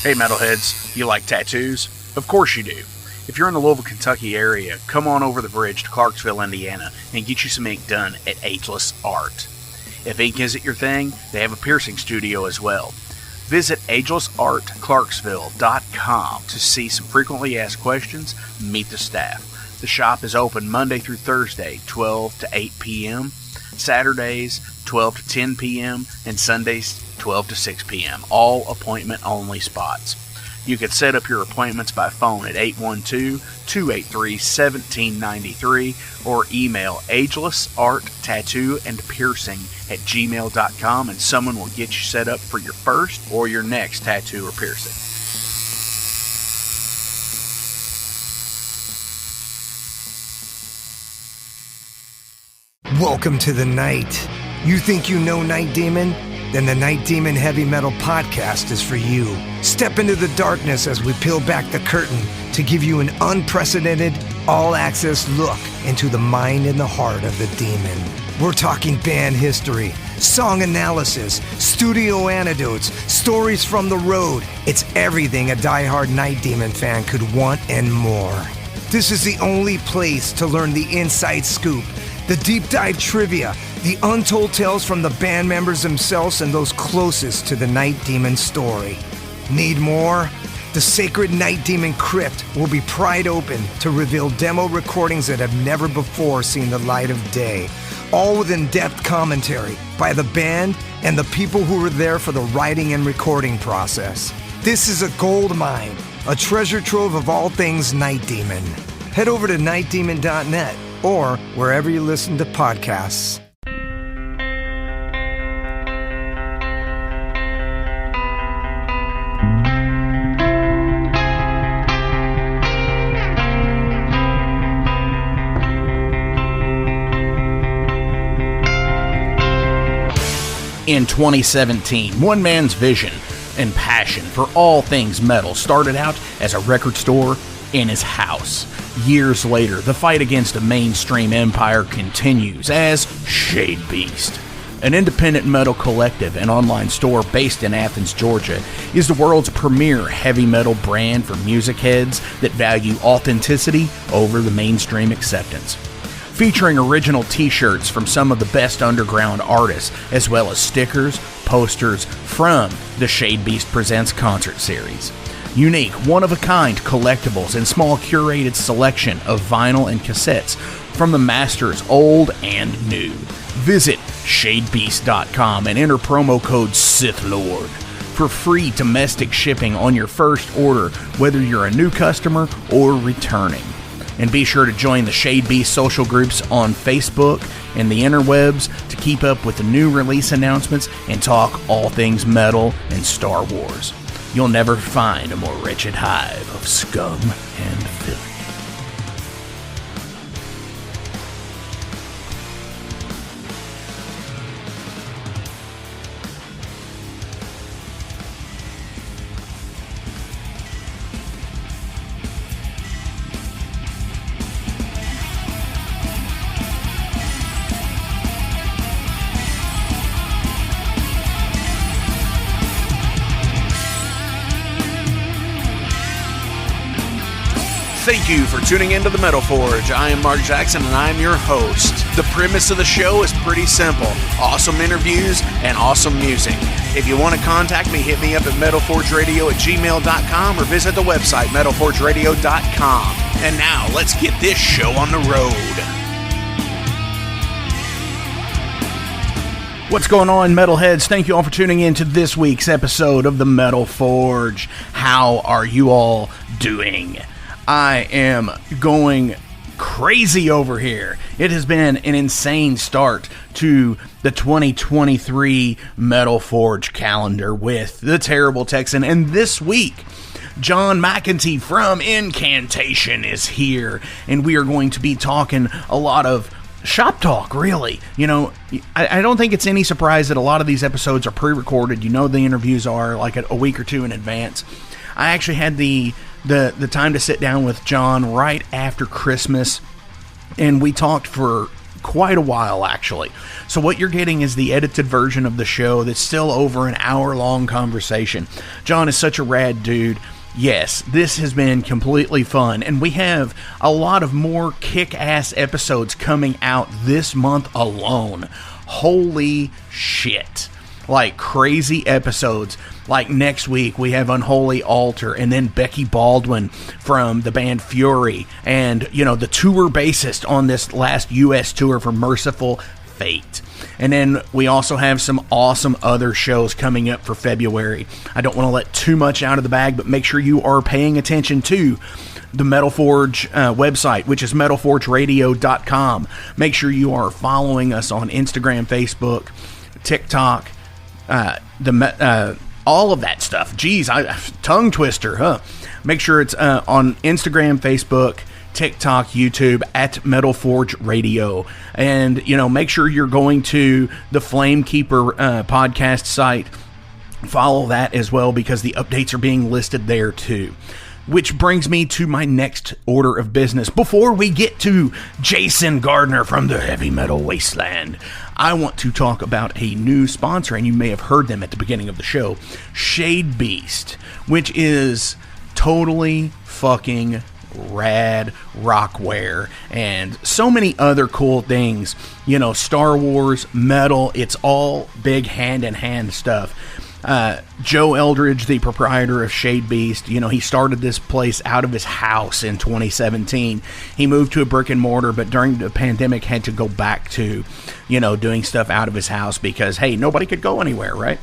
Hey metalheads, you like tattoos? Of course you do. If you're in the Louisville, Kentucky area, come on over the bridge to Clarksville, Indiana, and get you some ink done at Ageless Art. If ink isn't your thing, they have a piercing studio as well. Visit agelessartclarksville.com to see some frequently asked questions, meet the staff. The shop is open Monday through Thursday, 12 to 8 p.m., Saturdays, 12 to 10 p.m., and Sundays, 12 to 6 p.m., all appointment-only spots. You can set up your appointments by phone at 812-283-1793 or email agelessarttattooandpiercing@gmail.com and someone will get you set up for your first or your next tattoo or piercing. Welcome to the night. You think you know Night Demon? Then the Night Demon Heavy Metal Podcast is for you. Step into the darkness as we peel back the curtain to give you an unprecedented, all-access look into the mind and the heart of the demon. We're talking band history, song analysis, studio anecdotes, stories from the road. It's everything a diehard Night Demon fan could want and more. This is the only place to learn the inside scoop, the deep dive trivia, the untold tales from the band members themselves and those closest to the Night Demon story. Need more? The Sacred Night Demon Crypt will be pried open to reveal demo recordings that have never before seen the light of day, all with in-depth commentary by the band and the people who were there for the writing and recording process. This is a gold mine, a treasure trove of all things Night Demon. Head over to nightdemon.net or wherever you listen to podcasts. In 2017, one man's vision and passion for all things metal started out as a record store in his house. Years later, the fight against a mainstream empire continues as Shade Beast. An independent metal collective and online store based in Athens, Georgia, is the world's premier heavy metal brand for music heads that value authenticity over the mainstream acceptance. Featuring original t-shirts from some of the best underground artists, as well as stickers, posters from the Shade Beast Presents concert series. Unique, one-of-a-kind collectibles and small curated selection of vinyl and cassettes from the masters old and new. Visit shadebeast.com and enter promo code SithLord for free domestic shipping on your first order, whether you're a new customer or returning. And be sure to join the Shade Beast social groups on Facebook and the interwebs to keep up with the new release announcements and talk all things metal and Star Wars. You'll never find a more wretched hive of scum and filth. Thank you for tuning into the Metal Forge. I am Mark Jackson and I am your host. The premise of the show is pretty simple. Awesome interviews and awesome music. If you want to contact me, hit me up at metalforgeradio@gmail.com or visit the website metalforgeradio.com. And now, let's get this show on the road. What's going on, metalheads? Thank you all for tuning in to this week's episode of the Metal Forge. How are you all doing? I am going crazy over here. It has been an insane start to the 2023 Metal Forge calendar with the Terrible Texan. And this week, John McEntee from Incantation is here. And we are going to be talking a lot of shop talk, really. You know, I don't think it's any surprise that a lot of these episodes are pre-recorded. You know the interviews are like a week or two in advance. I actually had the time to sit down with John right after Christmas, and we talked for quite a while, actually. So what you're getting is the edited version of the show that's still over an hour-long conversation. John is such a rad dude. Yes, this has been completely fun, and we have a lot of more kick-ass episodes coming out this month alone. Holy shit. Like, crazy episodes. Like, next week we have Unholy Altar, and then Becky Baldwin from the band Fury, and, you know, the tour bassist on this last U.S. tour for Merciful Fate. And then we also have some awesome other shows coming up for February. I don't want to let too much out of the bag, but make sure you are paying attention to the Metal Forge website, which is metalforgeradio.com. Make sure you are following us on Instagram, Facebook, TikTok, all of that stuff. Jeez, tongue twister, huh? Make sure it's on Instagram, Facebook, TikTok, YouTube at Metal Forge Radio. And, you know, make sure you're going to the Flamekeeper podcast site. Follow that as well, because the updates are being listed there too. Which brings me to my next order of business. Before we get to Jason Gardner from the Heavy Metal Wasteland, I want to talk about a new sponsor, and you may have heard them at the beginning of the show, Shade Beast, which is totally fucking rad rockwear and so many other cool things. You know, Star Wars, metal, it's all big hand-in-hand stuff. Joe Eldridge, the proprietor of Shade Beast, you know, he started this place out of his house in 2017. He moved to a brick and mortar, but during the pandemic had to go back to, you know, doing stuff out of his house because, hey, nobody could go anywhere, right?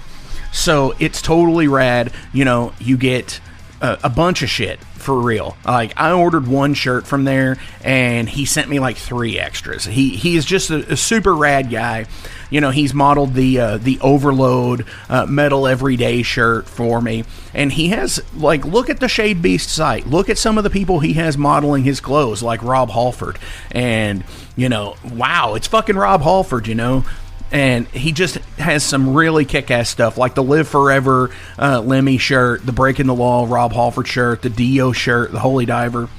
So it's totally rad. You know, you get a bunch of shit for real. Like, I ordered one shirt from there and he sent me like 3 extras. He is just a super rad guy. You know, he's modeled the Overload Metal Everyday shirt for me, and he has, like, look at the Shade Beast site. Look at some of the people he has modeling his clothes, like Rob Halford, and, you know, wow, it's fucking Rob Halford, you know. And he just has some really kick-ass stuff, like the Live Forever Lemmy shirt, the Breaking the Law Rob Halford shirt, the Dio shirt, the Holy Diver,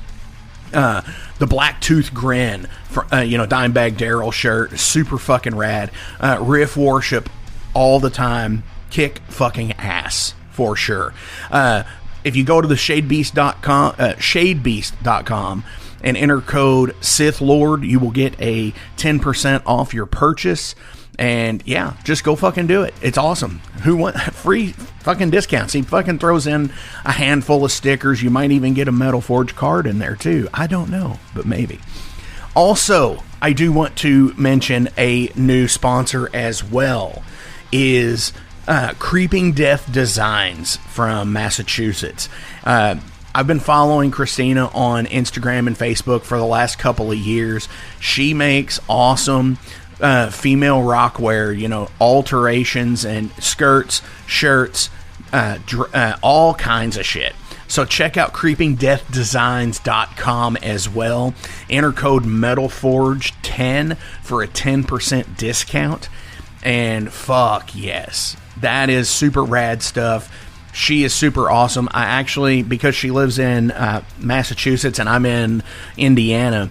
the Black Tooth Grin, you know, Dimebag Darrell shirt, super fucking rad. Riff Worship all the time, kick fucking ass for sure. If you go to the shadebeast.com and enter code Sith Lord, you will get a 10% off your purchase. And yeah, just go fucking do it. It's awesome. Who want free fucking discounts? He fucking throws in a handful of stickers. You might even get a Metal Forge card in there too. I don't know, but maybe. Also, I do want to mention a new sponsor as well. Is Creeping Death Designs from Massachusetts. I've been following Christina on Instagram and Facebook for the last couple of years. She makes awesome female rockwear, you know, alterations and skirts, shirts, all kinds of shit. So check out creepingdeathdesigns.com as well. Enter code METALFORGE10 for a 10% discount. And fuck yes, that is super rad stuff. She is super awesome. I actually, because she lives in Massachusetts and I'm in Indiana,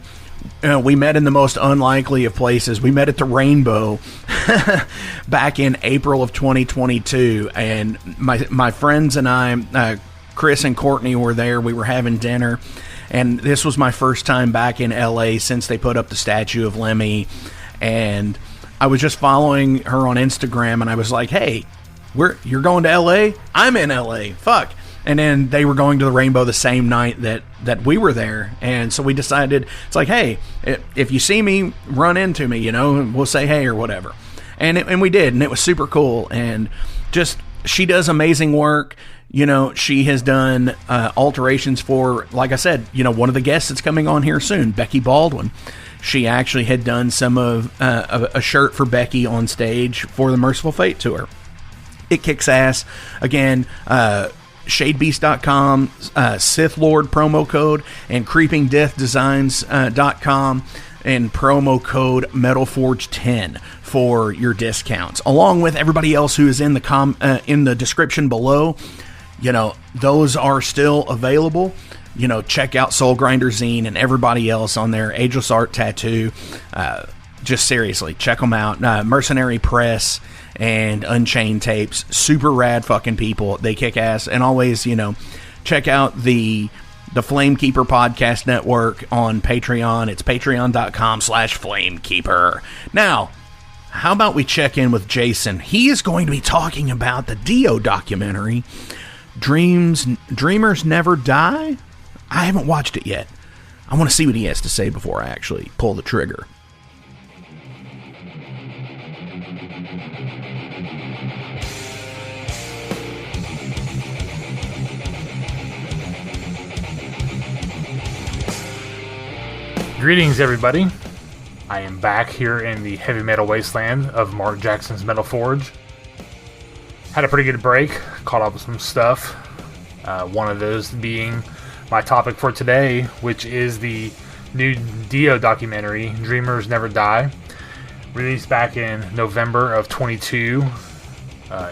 we met in the most unlikely of places. We met at the Rainbow back in April of 2022, and my friends and I, Chris and Courtney, were there. We were having dinner, and this was my first time back in LA since they put up the statue of Lemmy, and I was just following her on Instagram, and I was like, hey, you're going to LA? I'm in LA. Fuck. And then they were going to the Rainbow the same night that we were there. And so we decided, it's like, hey, if you see me, run into me, you know, we'll say hey or whatever. And we did, and it was super cool. And just, she does amazing work. You know, she has done alterations for, like I said, you know, one of the guests that's coming on here soon, Becky Baldwin. She actually had done some of a shirt for Becky on stage for the Merciful Fate tour. It kicks ass. Again, shadebeast.com, Sith Lord promo code, and creepingdeathdesigns.com, and promo code METALFORGE10 for your discounts, along with everybody else who is in the description below. You know, those are still available. You know, check out Soul Grinder Zine and everybody else on there, Ageless Art Tattoo, Just seriously, check them out. Mercenary Press and Unchained Tapes, super rad fucking people. They kick ass. And always, check out the Flamekeeper Podcast Network on Patreon. It's patreon.com/Flamekeeper. Now, how about we check in with Jason? He is going to be talking about the Dio documentary, Dreamers Never Die. I haven't watched it yet. I want to see what he has to say before I actually pull the trigger. Greetings, everybody. I am back here in the heavy metal wasteland of Mark Jackson's Metal Forge. Had a pretty good break, caught up with some stuff. One of those being my topic for today, which is the new Dio documentary, Dreamers Never Die, released back in November of 22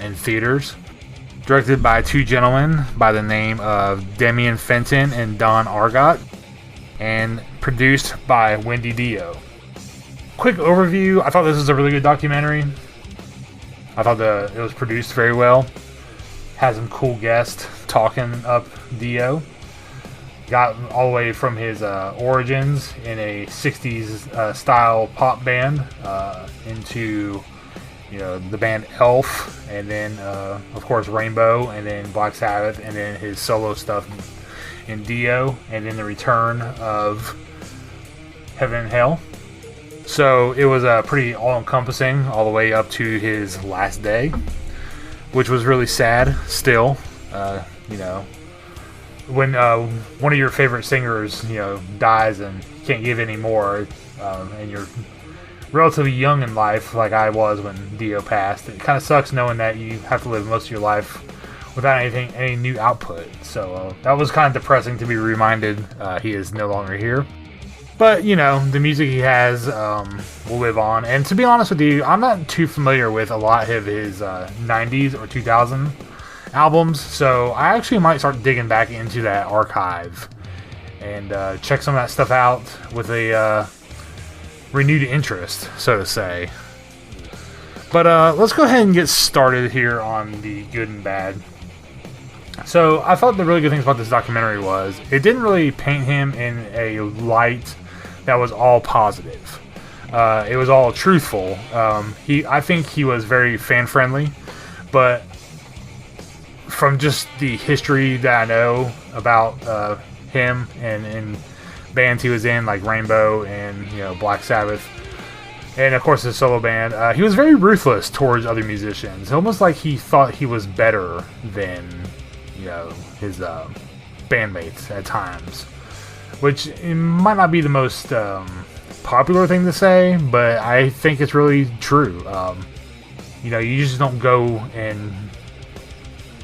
in theaters. Directed by two gentlemen by the name of Demian Fenton and Don Argot, and produced by Wendy Dio. Quick overview, I thought this was a really good documentary. I thought it was produced very well. Had some cool guests talking up Dio. Got all the way from his origins in a 60s style pop band into the band Elf, and then of course Rainbow, and then Black Sabbath, and then his solo stuff in Dio, and then the return of Heaven and Hell. So it was pretty all-encompassing all the way up to his last day, which was really sad still. When one of your favorite singers dies and can't give any more, and you're relatively young in life like I was when Dio passed, it kind of sucks knowing that you have to live most of your life without any new output. So that was kind of depressing to be reminded he is no longer here. But, the music he has will live on. And to be honest with you, I'm not too familiar with a lot of his 90s or 2000 albums. So I actually might start digging back into that archive and check some of that stuff out with a renewed interest, so to say. But let's go ahead and get started here on the good and bad. So I thought the really good things about this documentary was it didn't really paint him in a light that was all positive. It was all truthful. I think he was very fan friendly, but from just the history that I know about him and bands he was in, like Rainbow and Black Sabbath, and of course his solo band, he was very ruthless towards other musicians. Almost like he thought he was better than his bandmates at times, which might not be the most popular thing to say, but I think it's really true. You just don't go and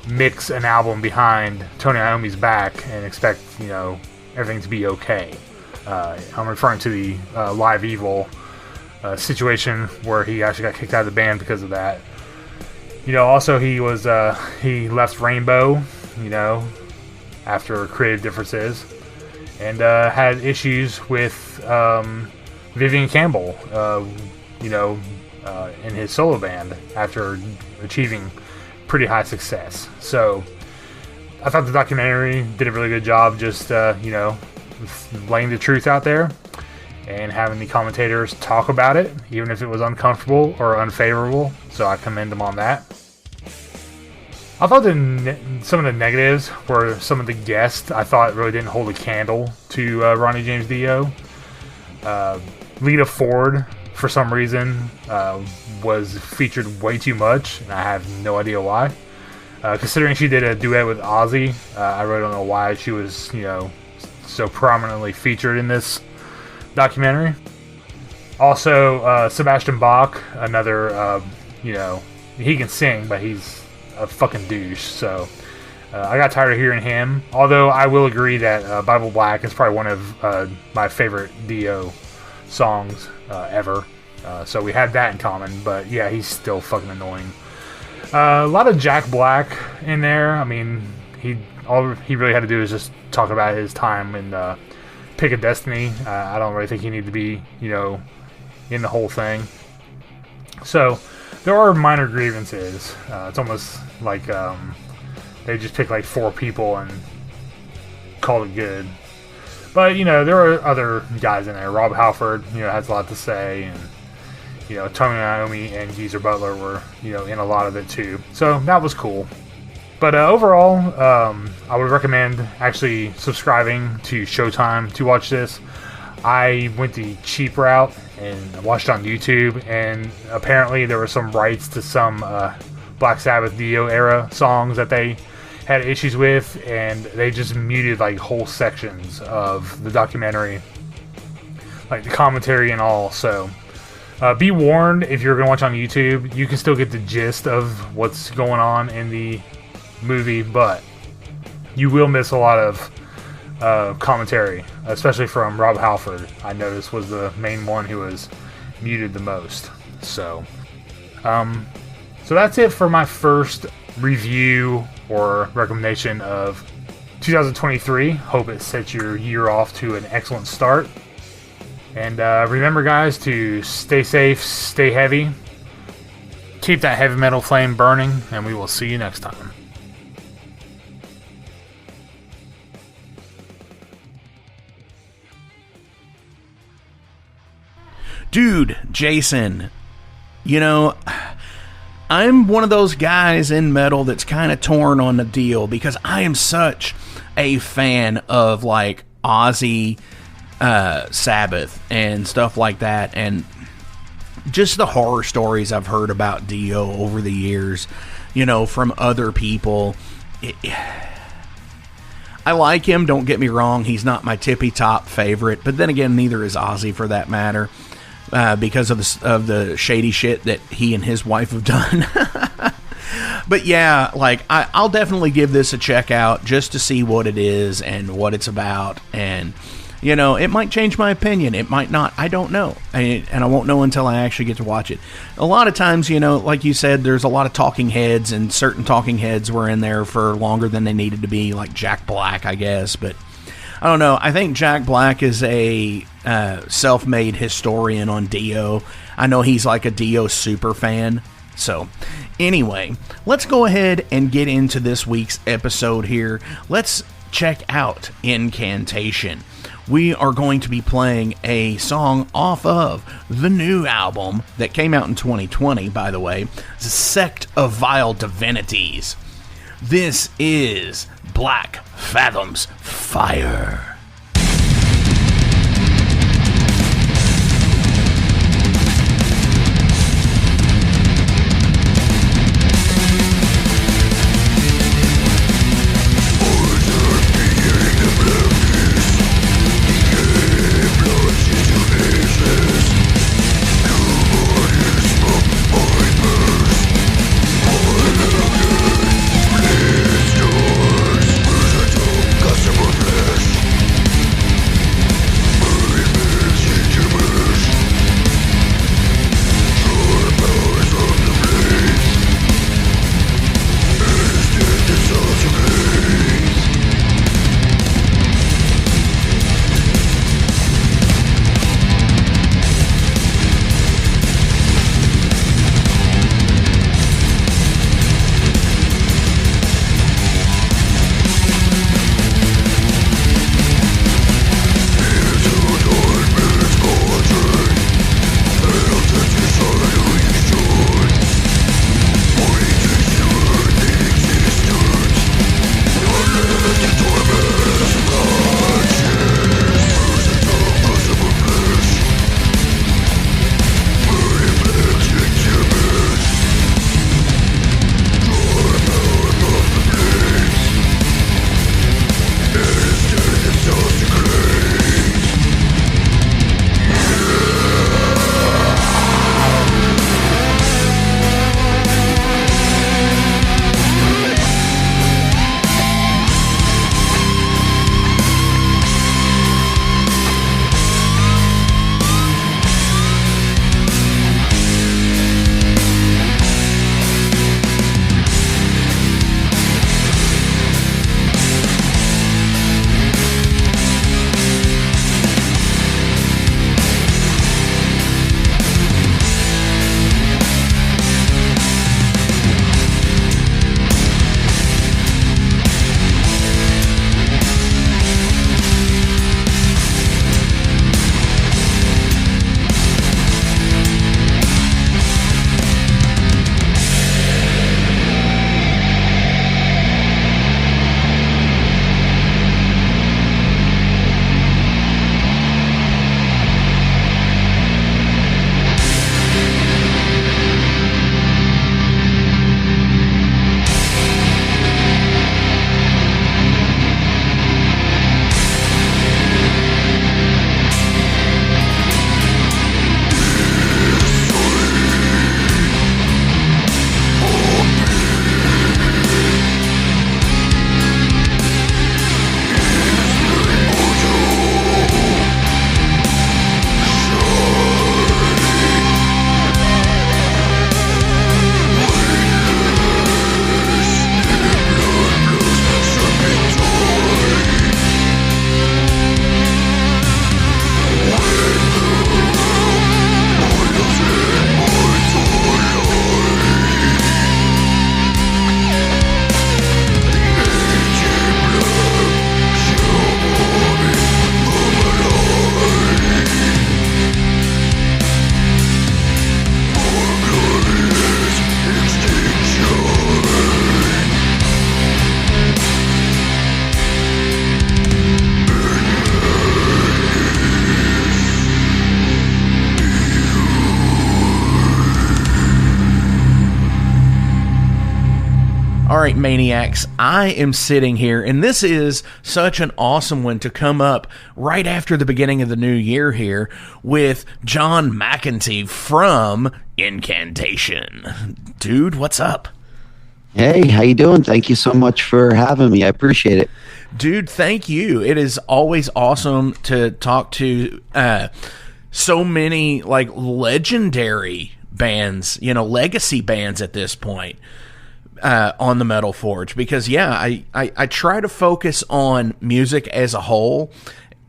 mix an album behind Tony Iommi's back and expect everything to be okay. I'm referring to the Live Evil situation where he actually got kicked out of the band because of that. Also he left Rainbow after creative differences, and had issues with Vivian Campbell, in his solo band after achieving pretty high success. So I thought the documentary did a really good job just, laying the truth out there and having the commentators talk about it, even if it was uncomfortable or unfavorable. So I commend them on that. I thought some of the negatives were some of the guests I thought really didn't hold a candle to Ronnie James Dio. Lita Ford, for some reason, was featured way too much, and I have no idea why. Considering she did a duet with Ozzy, I really don't know why she was, so prominently featured in this documentary. Also, Sebastian Bach, another, he can sing, but he's a fucking douche, so I got tired of hearing him. Although I will agree that Bible Black is probably one of my favorite Dio songs ever. So we had that in common, but yeah, he's still fucking annoying. A lot of Jack Black in there. I mean, all he really had to do is just talk about his time in Pick of Destiny. I don't really think he needed to be, in the whole thing. So there are minor grievances. It's almost like they just pick like 4 people and called it good. But, you know, there are other guys in there. Rob Halford, you know, has a lot to say, and, you know, Tony Iommi and Geezer Butler were, you know, in a lot of it too. So that was cool. But overall, I would recommend actually subscribing to Showtime to watch this. I went the cheap route and watched it on YouTube, and apparently there were some rights to some Black Sabbath Dio era songs that they had issues with, and they just muted like whole sections of the documentary, like the commentary and all. So be warned, if you're going to watch on YouTube, you can still get the gist of what's going on in the movie, but you will miss a lot of commentary, especially from Rob Halford. I noticed was the main one who was muted the most. So that's it for my first review or recommendation of 2023. Hope it sets your year off to an excellent start. And remember, guys, to stay safe, stay heavy, keep that heavy metal flame burning, and we will see you next time. Dude, Jason, you know, I'm one of those guys in metal that's kind of torn on the deal because I am such a fan of like Ozzy, Sabbath and stuff like that, and just the horror stories I've heard about Dio over the years, you know, from other people. I like him, don't get me wrong, he's not my tippy top favorite, but then again, neither is Ozzy for that matter. Because of the shady shit that he and his wife have done. But yeah, like I'll definitely give this a check out just to see what it is and what it's about. And, you know, it might change my opinion. It might not. I don't know. And I won't know until I actually get to watch it. A lot of times, you know, like you said, there's a lot of talking heads, and certain talking heads were in there for longer than they needed to be, like Jack Black, I guess. But I don't know. I think Jack Black is a self-made historian on Dio. I know he's like a Dio super fan. So, anyway, let's go ahead and get into this week's episode here. Let's check out Incantation. We are going to be playing a song off of the new album that came out in 2020, by the way, the Sect of Vile Divinities. This is Black Fathom's Fire. Customer flesh All right, Maniacs, I am sitting here, and this is such an awesome one to come up right after the beginning of the new year here with John McEntee from Incantation. Dude, what's up? Hey, how you doing? Thank you so much for having me. I appreciate it. Dude, thank you. It is always awesome to talk to so many like legendary bands, legacy bands at this point. On the Metal Forge, because I try to focus on music as a whole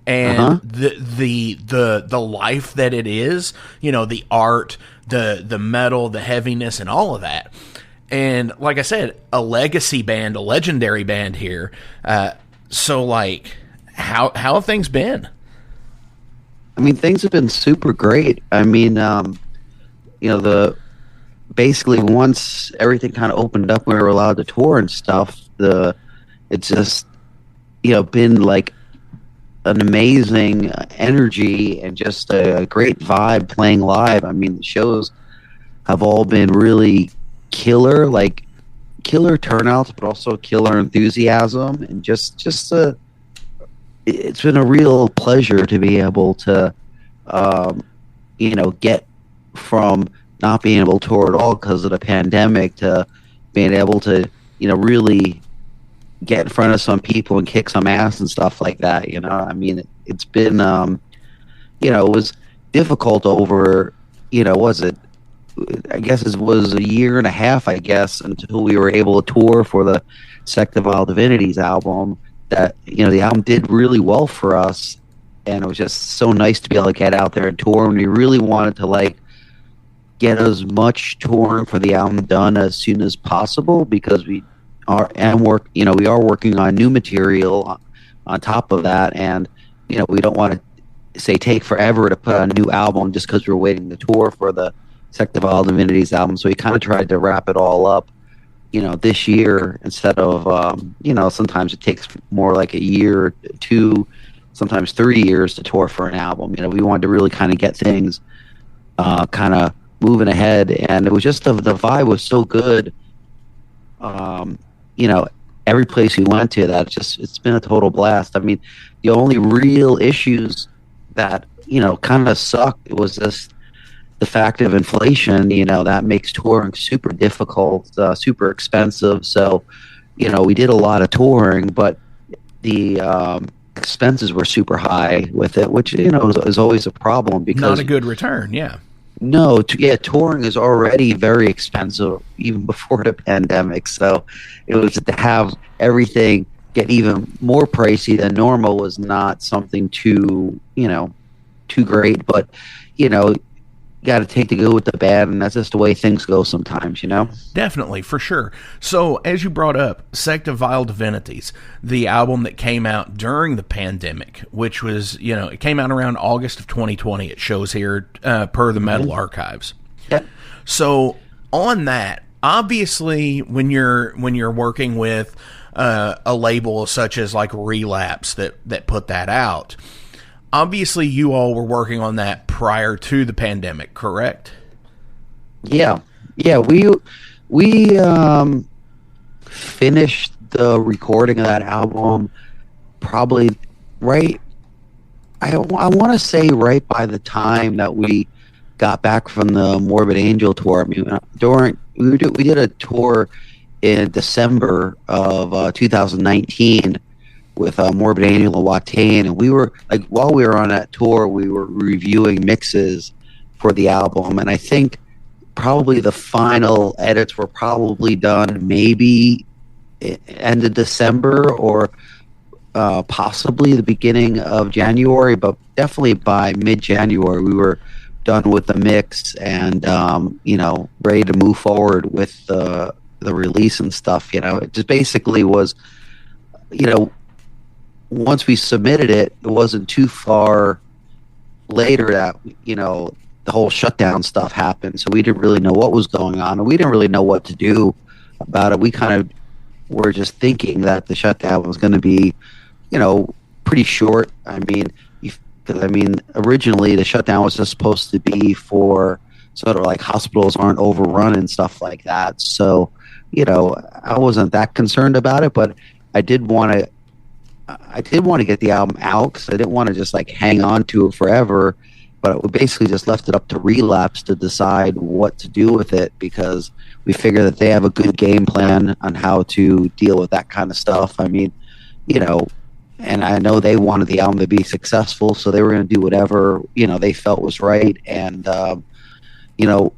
and the life that it is, the art, the metal, the heaviness, and all of that. And like I said, a legacy band, a legendary band here. So like, how have things been? I mean, things have been super great. I mean, basically once everything kind of opened up, we were allowed to tour and stuff. It's just been like an amazing energy and just a great vibe playing live. I mean, the shows have all been really killer turnouts, but also killer enthusiasm, and it's been a real pleasure to be able to get from not being able to tour at all because of the pandemic to being able to, really get in front of some people and kick some ass and stuff like that. I mean, it's been, it was difficult over, I guess it was a year and a half, until we were able to tour for the Sect of Vile Divinities album. That, the album did really well for us, and it was just so nice to be able to get out there and tour, and we really wanted to get as much touring for the album done as soon as possible, because we are working on new material on top of that, and we don't want to take forever to put out a new album just because we're waiting to tour for the Sect of Vile Divinities album. So we kind of tried to wrap it all up this year, instead of sometimes it takes more like a year, 2, sometimes 3 years to tour for an album. We wanted to really kind of get things kind of moving ahead, and it was just the vibe was so good. Every place we went to, it's been a total blast. I mean, the only real issues that kind of sucked was just the fact of inflation. That makes touring super difficult, super expensive. So we did a lot of touring, but the expenses were super high with it, which is always a problem, because not a good return. No, touring is already very expensive even before the pandemic. So it was to have everything get even more pricey than normal was not something too great. But you got to take the good with the bad, and that's just the way things go sometimes. Definitely, for sure. So, as you brought up, Sect of Vile Divinities, the album that came out during the pandemic, which was, it came out around August of 2020, it shows here, per the Metal Archives. Yeah. So, on that, obviously, when you're working with a label such as like Relapse that put that out, obviously, you all were working on that prior to the pandemic, correct? Yeah. We finished the recording of that album probably right. I want to say right by the time that we got back from the Morbid Angel tour. I mean, we did a tour in December of 2019. With Morbid Angel and Watain, and we were while we were on that tour, we were reviewing mixes for the album, and I think probably the final edits were probably done maybe end of December or possibly the beginning of January, but definitely by mid-January we were done with the mix and ready to move forward with the release and stuff. It just basically was, once we submitted it, it wasn't too far later that, the whole shutdown stuff happened. So we didn't really know what was going on, and we didn't really know what to do about it. We kind of were just thinking that the shutdown was going to be, pretty short. Originally the shutdown was just supposed to be for sort of like hospitals aren't overrun and stuff like that. So, you know, I wasn't that concerned about it, but I did want to. I did want to get the album out because I didn't want to just like hang on to it forever. But we basically just left it up to Relapse to decide what to do with it, because we figure that they have a good game plan on how to deal with that kind of stuff. I mean, you know, and I know they wanted the album to be successful, so they were going to do whatever, you know, they felt was right. And you know,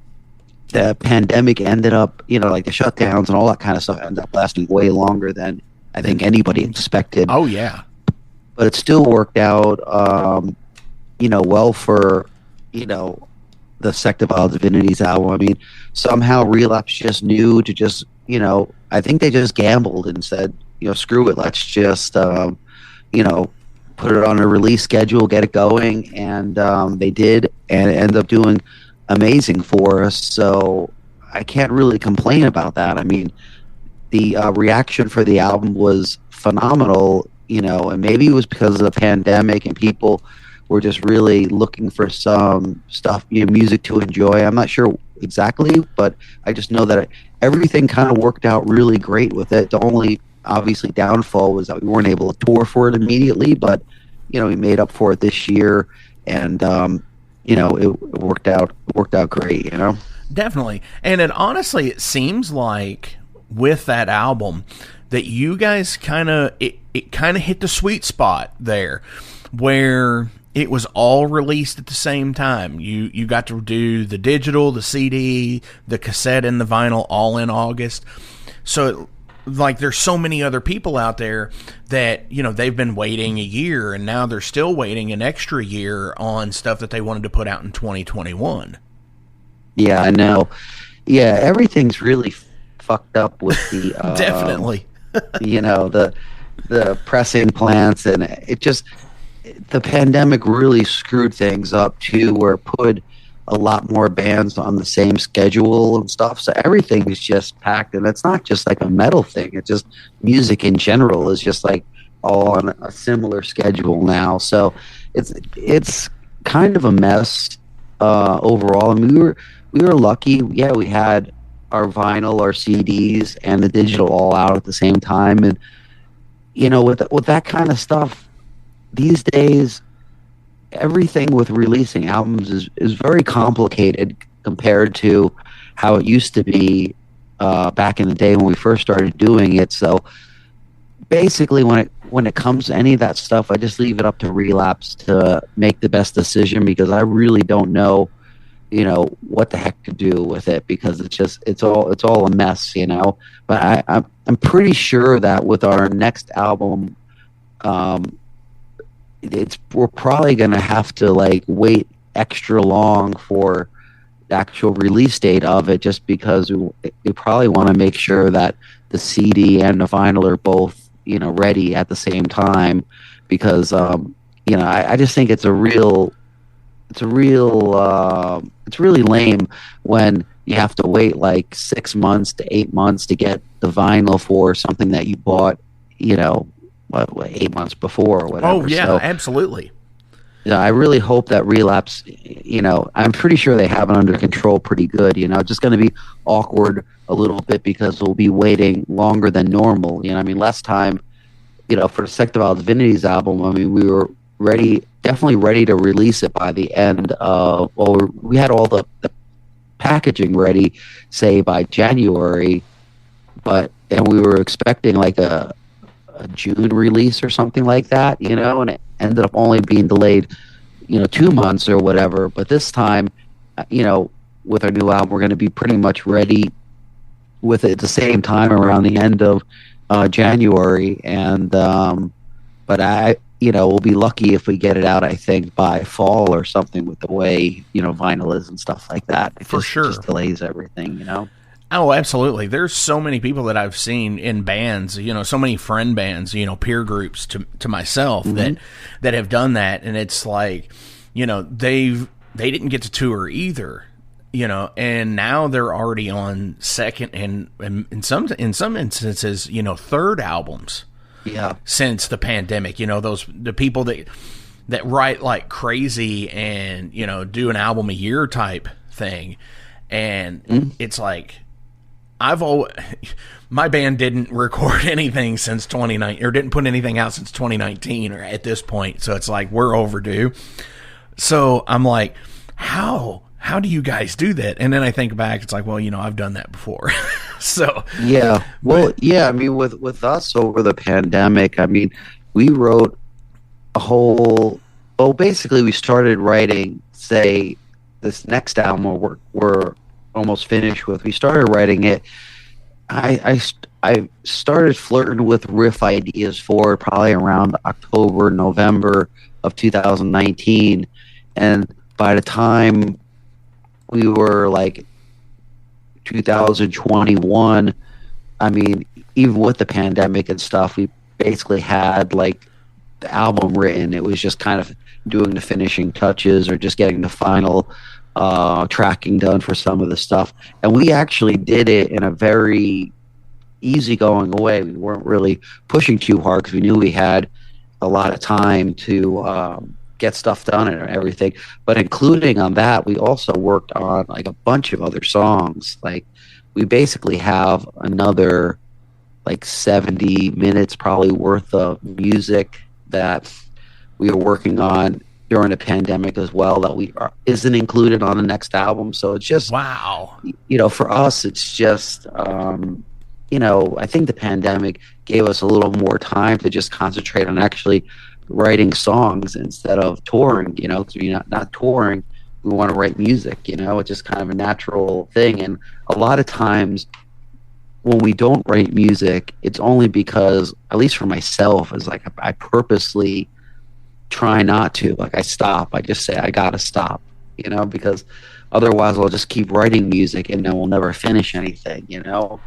the pandemic ended up, you know, like the shutdowns and all that kind of stuff ended up lasting way longer than I think anybody expected. Oh yeah, but it still worked out, you know, well for, you know, the Sect of Vile Divinities album. I mean, somehow Relapse just knew to just, you know, I think they just gambled and said, you know, screw it, let's just, you know, put it on a release schedule, get it going, and they did, and it ended up doing amazing for us. So I can't really complain about that. I mean, the reaction for the album was phenomenal, you know, and maybe it was because of the pandemic and people were just really looking for some stuff, you know, music to enjoy. I'm not sure exactly, but I just know that everything kind of worked out really great with it. The only obviously downfall was that we weren't able to tour for it immediately, but you know, we made up for it this year, and you know, it worked out great, you know. Definitely. And it seems like with that album that you guys kind of it kind of hit the sweet spot there, where it was all released at the same time. You got to do the digital, the CD, the cassette, and the vinyl all in August. So like there's so many other people out there that, you know, they've been waiting a year and now they're still waiting an extra year on stuff that they wanted to put out in 2021. Yeah, I know. Yeah, everything's really fucked up with the definitely. You know, the pressing plants, and it just, the pandemic really screwed things up too, where it put a lot more bands on the same schedule and stuff. So everything is just packed, and it's not just like a metal thing. It's just music in general is just like all on a similar schedule now. So it's kind of a mess overall. I mean, we were lucky. Yeah, we had our vinyl, our CDs, and the digital all out at the same time. And you know, with that kind of stuff these days, everything with releasing albums is very complicated compared to how it used to be back in the day when we first started doing it. So basically, when it comes to any of that stuff, I just leave it up to Relapse to make the best decision, because I really don't know, you know, what the heck to do with it, because it's all a mess, you know. But I'm pretty sure that with our next album, we're probably gonna have to like wait extra long for the actual release date of it, just because we probably want to make sure that the CD and the vinyl are both, you know, ready at the same time, because you know, I just think it's really lame when you have to wait like 6 months to 8 months to get the vinyl for something that you bought, you know, what 8 months before or whatever. Oh yeah, so, absolutely. You know, I really hope that Relapse, you know, I'm pretty sure they have it under control pretty good. You know, it's just going to be awkward a little bit because we'll be waiting longer than normal. You know, I mean, last time, you know, for the Sect of Vile Divinities album, I mean, we were definitely ready to release it by the end of, well, we had all the packaging ready, say by January, and we were expecting like a June release or something like that, you know, and it ended up only being delayed, you know, 2 months or whatever. But this time, you know, with our new album, we're going to be pretty much ready with it at the same time around the end of January. And but you know, we'll be lucky if we get it out, I think, by fall or something, with the way, you know, vinyl is and stuff like that. It just delays everything, you know. Oh, absolutely. There's so many people that I've seen in bands, you know, so many friend bands, you know, peer groups to myself that have done that. And it's like, you know, they didn't get to tour either, you know, and now they're already on second and in some instances, you know, third albums. Yeah. Since the pandemic, you know, the people that write like crazy and, you know, do an album a year type thing, and it's like my band didn't record anything since 2019, or didn't put anything out since 2019, or at this point, so it's like we're overdue. So I'm like, how do you guys do that? And then I think back, it's like, well, I've done that before. So yeah, well, yeah, I mean, with us over the pandemic, I mean, we wrote basically we started writing, say, this next album we're almost finished with. We started writing it. I started flirting with riff ideas for it probably around October, November of 2019, and by the time we were like 2021, I mean, even with the pandemic and stuff, we basically had like the album written. It was just kind of doing the finishing touches or just getting the final tracking done for some of the stuff. And we actually did it in a very easygoing way. We weren't really pushing too hard because we knew we had a lot of time to get stuff done and everything. But including on that, we also worked on like a bunch of other songs. Like we basically have another like 70 minutes probably worth of music that we were working on during the pandemic as well that isn't included on the next album. So it's just, wow, for us, it's just, I think the pandemic gave us a little more time to just concentrate on actually writing songs instead of touring, because we're not touring. We want to write music, it's just kind of a natural thing. And a lot of times when we don't write music, it's only because, at least for myself, is like I purposely try not to. Like I stop. I just say I gotta stop, because otherwise I'll just keep writing music and then we'll never finish anything,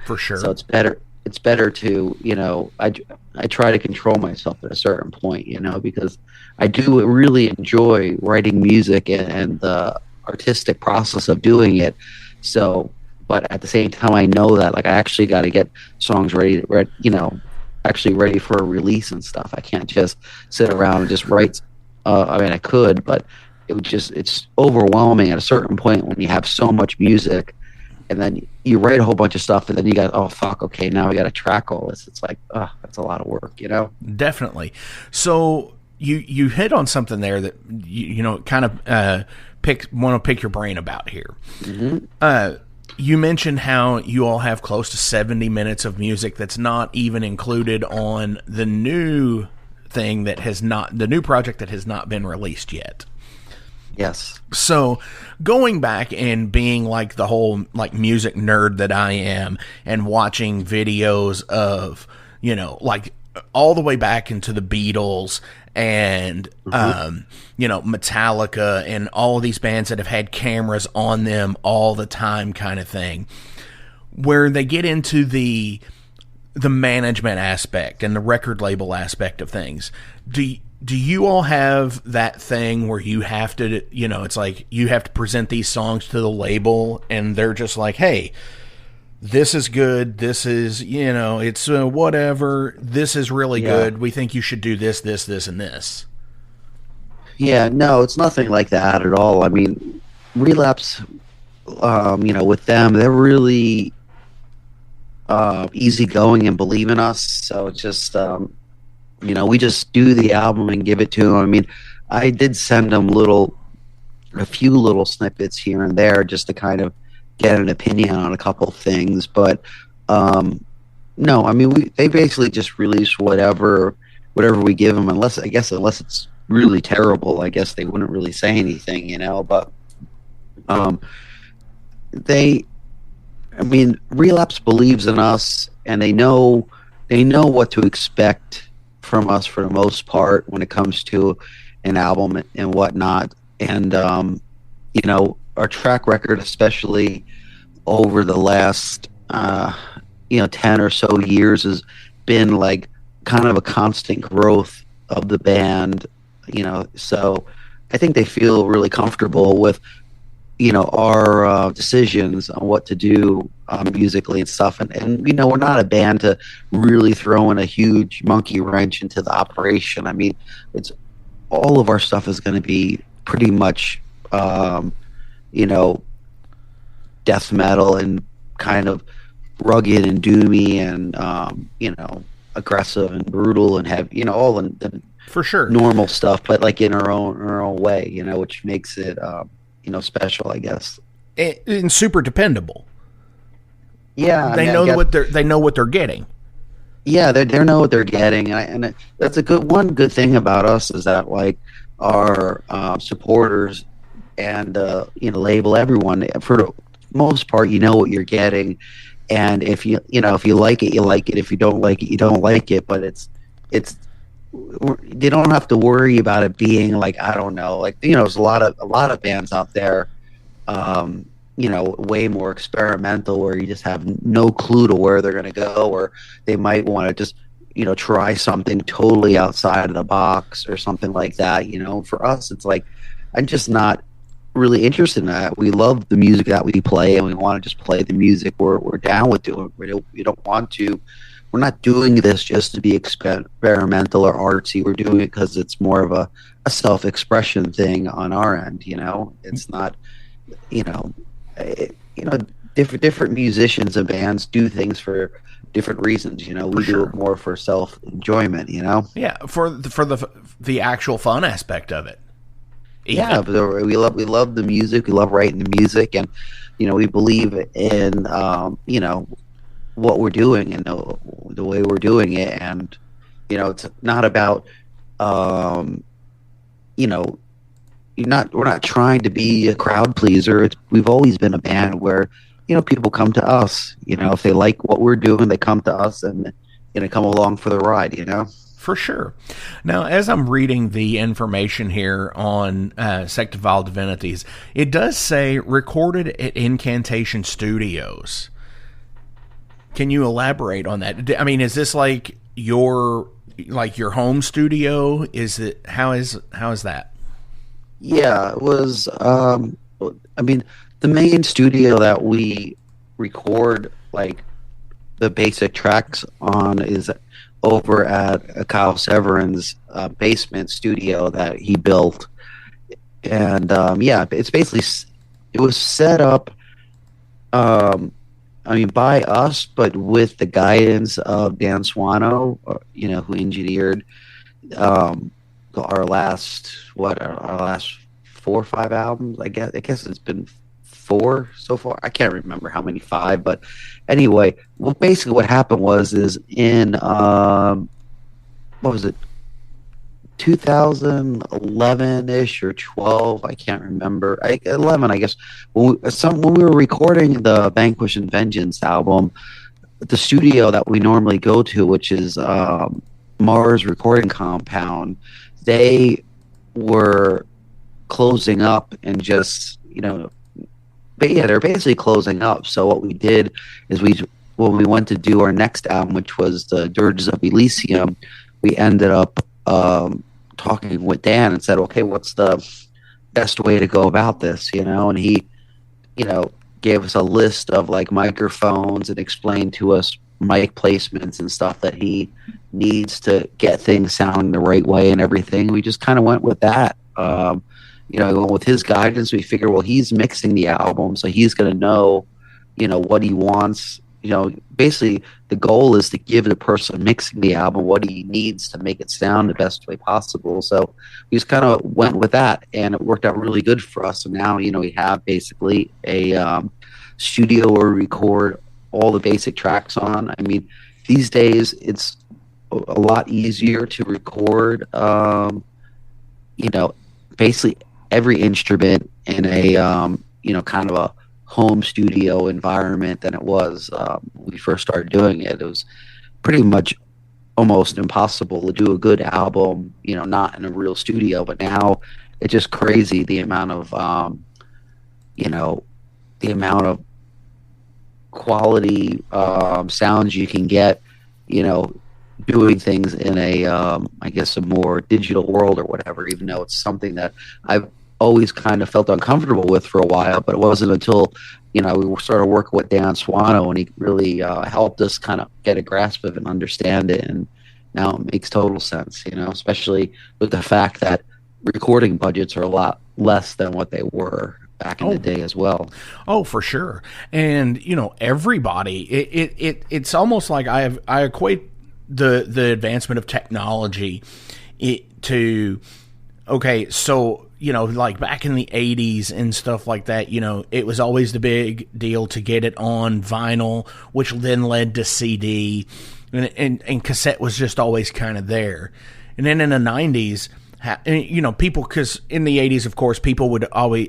For sure. So it's better to, I try to control myself at a certain point, because I do really enjoy writing music and the artistic process of doing it. So, but at the same time, I know that like I actually got to get songs ready, actually ready for a release and stuff. I can't just sit around and just write. I mean, I could, but it's overwhelming at a certain point when you have so much music, and then you write a whole bunch of stuff, and then you got, oh fuck, okay, now we got to track all this. It's like, that's a lot of work, Definitely. So you hit on something there that kind of want to pick your brain about here. Mm-hmm. You mentioned how you all have close to 70 minutes of music that's not even included on the new thing the new project that has not been released yet. Yes. So going back and being like the whole like music nerd that I am and watching videos of, like all the way back into the Beatles and, Metallica and all of these bands that have had cameras on them all the time kind of thing, where they get into the management aspect and the record label aspect of things. Do you all have that thing where you have to, it's like you have to present these songs to the label and they're just like, hey, this is good. This is, it's whatever. This is really good. We think you should do this, this, this, and this. Yeah, no, it's nothing like that at all. I mean, Relapse, with them, they're really easygoing and believe in us. So it's just, we just do the album and give it to them. I mean, I did send them a few little snippets here and there just to kind of get an opinion on a couple of things. But no, I mean, they basically just release whatever we give them, unless it's really terrible. I guess they wouldn't really say anything, But Relapse believes in us, and they know what to expect from us for the most part when it comes to an album and whatnot. And our track record, especially over the last 10 or so years, has been like kind of a constant growth of the band, so I think they feel really comfortable with our decisions on what to do musically and stuff. And we're not a band to really throw in a huge monkey wrench into the operation. I mean, it's all of our stuff is going to be pretty much death metal and kind of rugged and doomy and aggressive and brutal and have all the For sure. normal stuff, but like in her own way, which makes it special, I guess. And super dependable. Yeah, they know what they're getting. Yeah, they know what they're getting, and that's a good thing about us is that like our supporters and label, everyone, for the most part, you know what you're getting, and if you like it, you like it. If you don't like it, you don't like it. But it's they don't have to worry about it being like, I don't know, like there's a lot of bands out there, way more experimental, where you just have no clue to where they're going to go, or they might want to just try something totally outside of the box or something like that. For us, it's like, I'm just not really interested in that. We love the music that we play, and we want to just play the music we're down with doing. We don't want to. We're not doing this just to be experimental or artsy. We're doing it because it's more of a self-expression thing on our end. It's not, different musicians and bands do things for different reasons. We do it more for self-enjoyment. Yeah, for the actual fun aspect of it. Even. Yeah, but we love the music. We love writing the music, and we believe in what we're doing and the way we're doing it. And it's not about we're not trying to be a crowd pleaser. We've always been a band where people come to us. If they like what we're doing, they come to us and come along for the ride. For sure. Now, as I'm reading the information here on Sect of Vile Divinities, it does say recorded at Incantation Studios. Can you elaborate on that? I mean, is this like your home studio? Is it how is that? Yeah, it was. The main studio that we record like the basic tracks on is over at Kyle Severin's basement studio that he built, and it's basically, it was set up. By us, but with the guidance of Dan Swano, who engineered our last 4 or 5 albums. I guess it's been 4 so far. I can't remember how many, 5, but anyway, basically what happened is in what was it, 2011-ish or 12, I can't remember. 11, I guess. When we were recording the Vanquish and Vengeance album, the studio that we normally go to, which is Mars Recording Compound, they were closing up and just, they're basically closing up. So what we did is when we went to do our next album, which was the Dirges of Elysium, we ended up talking with Dan and said, okay, what's the best way to go about this, and he gave us a list of like microphones and explained to us mic placements and stuff that he needs to get things sounding the right way and everything. We just kind of went with that. With his guidance, we figured, well, he's mixing the album, so he's going to know what he wants. Basically the goal is to give the person mixing the album what he needs to make it sound the best way possible. So we just kind of went with that, and it worked out really good for us. And now, we have basically a studio where we record all the basic tracks on. I mean, these days it's a lot easier to record, basically every instrument in a, kind of a home studio environment than it was when we first started doing it. It was pretty much almost impossible to do a good album, not in a real studio. But now it's just crazy the amount of quality sounds you can get, doing things in a I guess a more digital world or whatever, even though it's something that I've always kind of felt uncomfortable with for a while. But it wasn't until we started working with Dan Swano, and he really helped us kind of get a grasp of it and understand it. And now it makes total sense, especially with the fact that recording budgets are a lot less than what they were back in the day as well. Oh, for sure. And everybody, it's almost like I equate the advancement of technology to, okay, so like back in the 80s and stuff like that, it was always the big deal to get it on vinyl, which then led to CD, and cassette was just always kind of there. And then in the 90s, people, because in the 80s, of course, people would always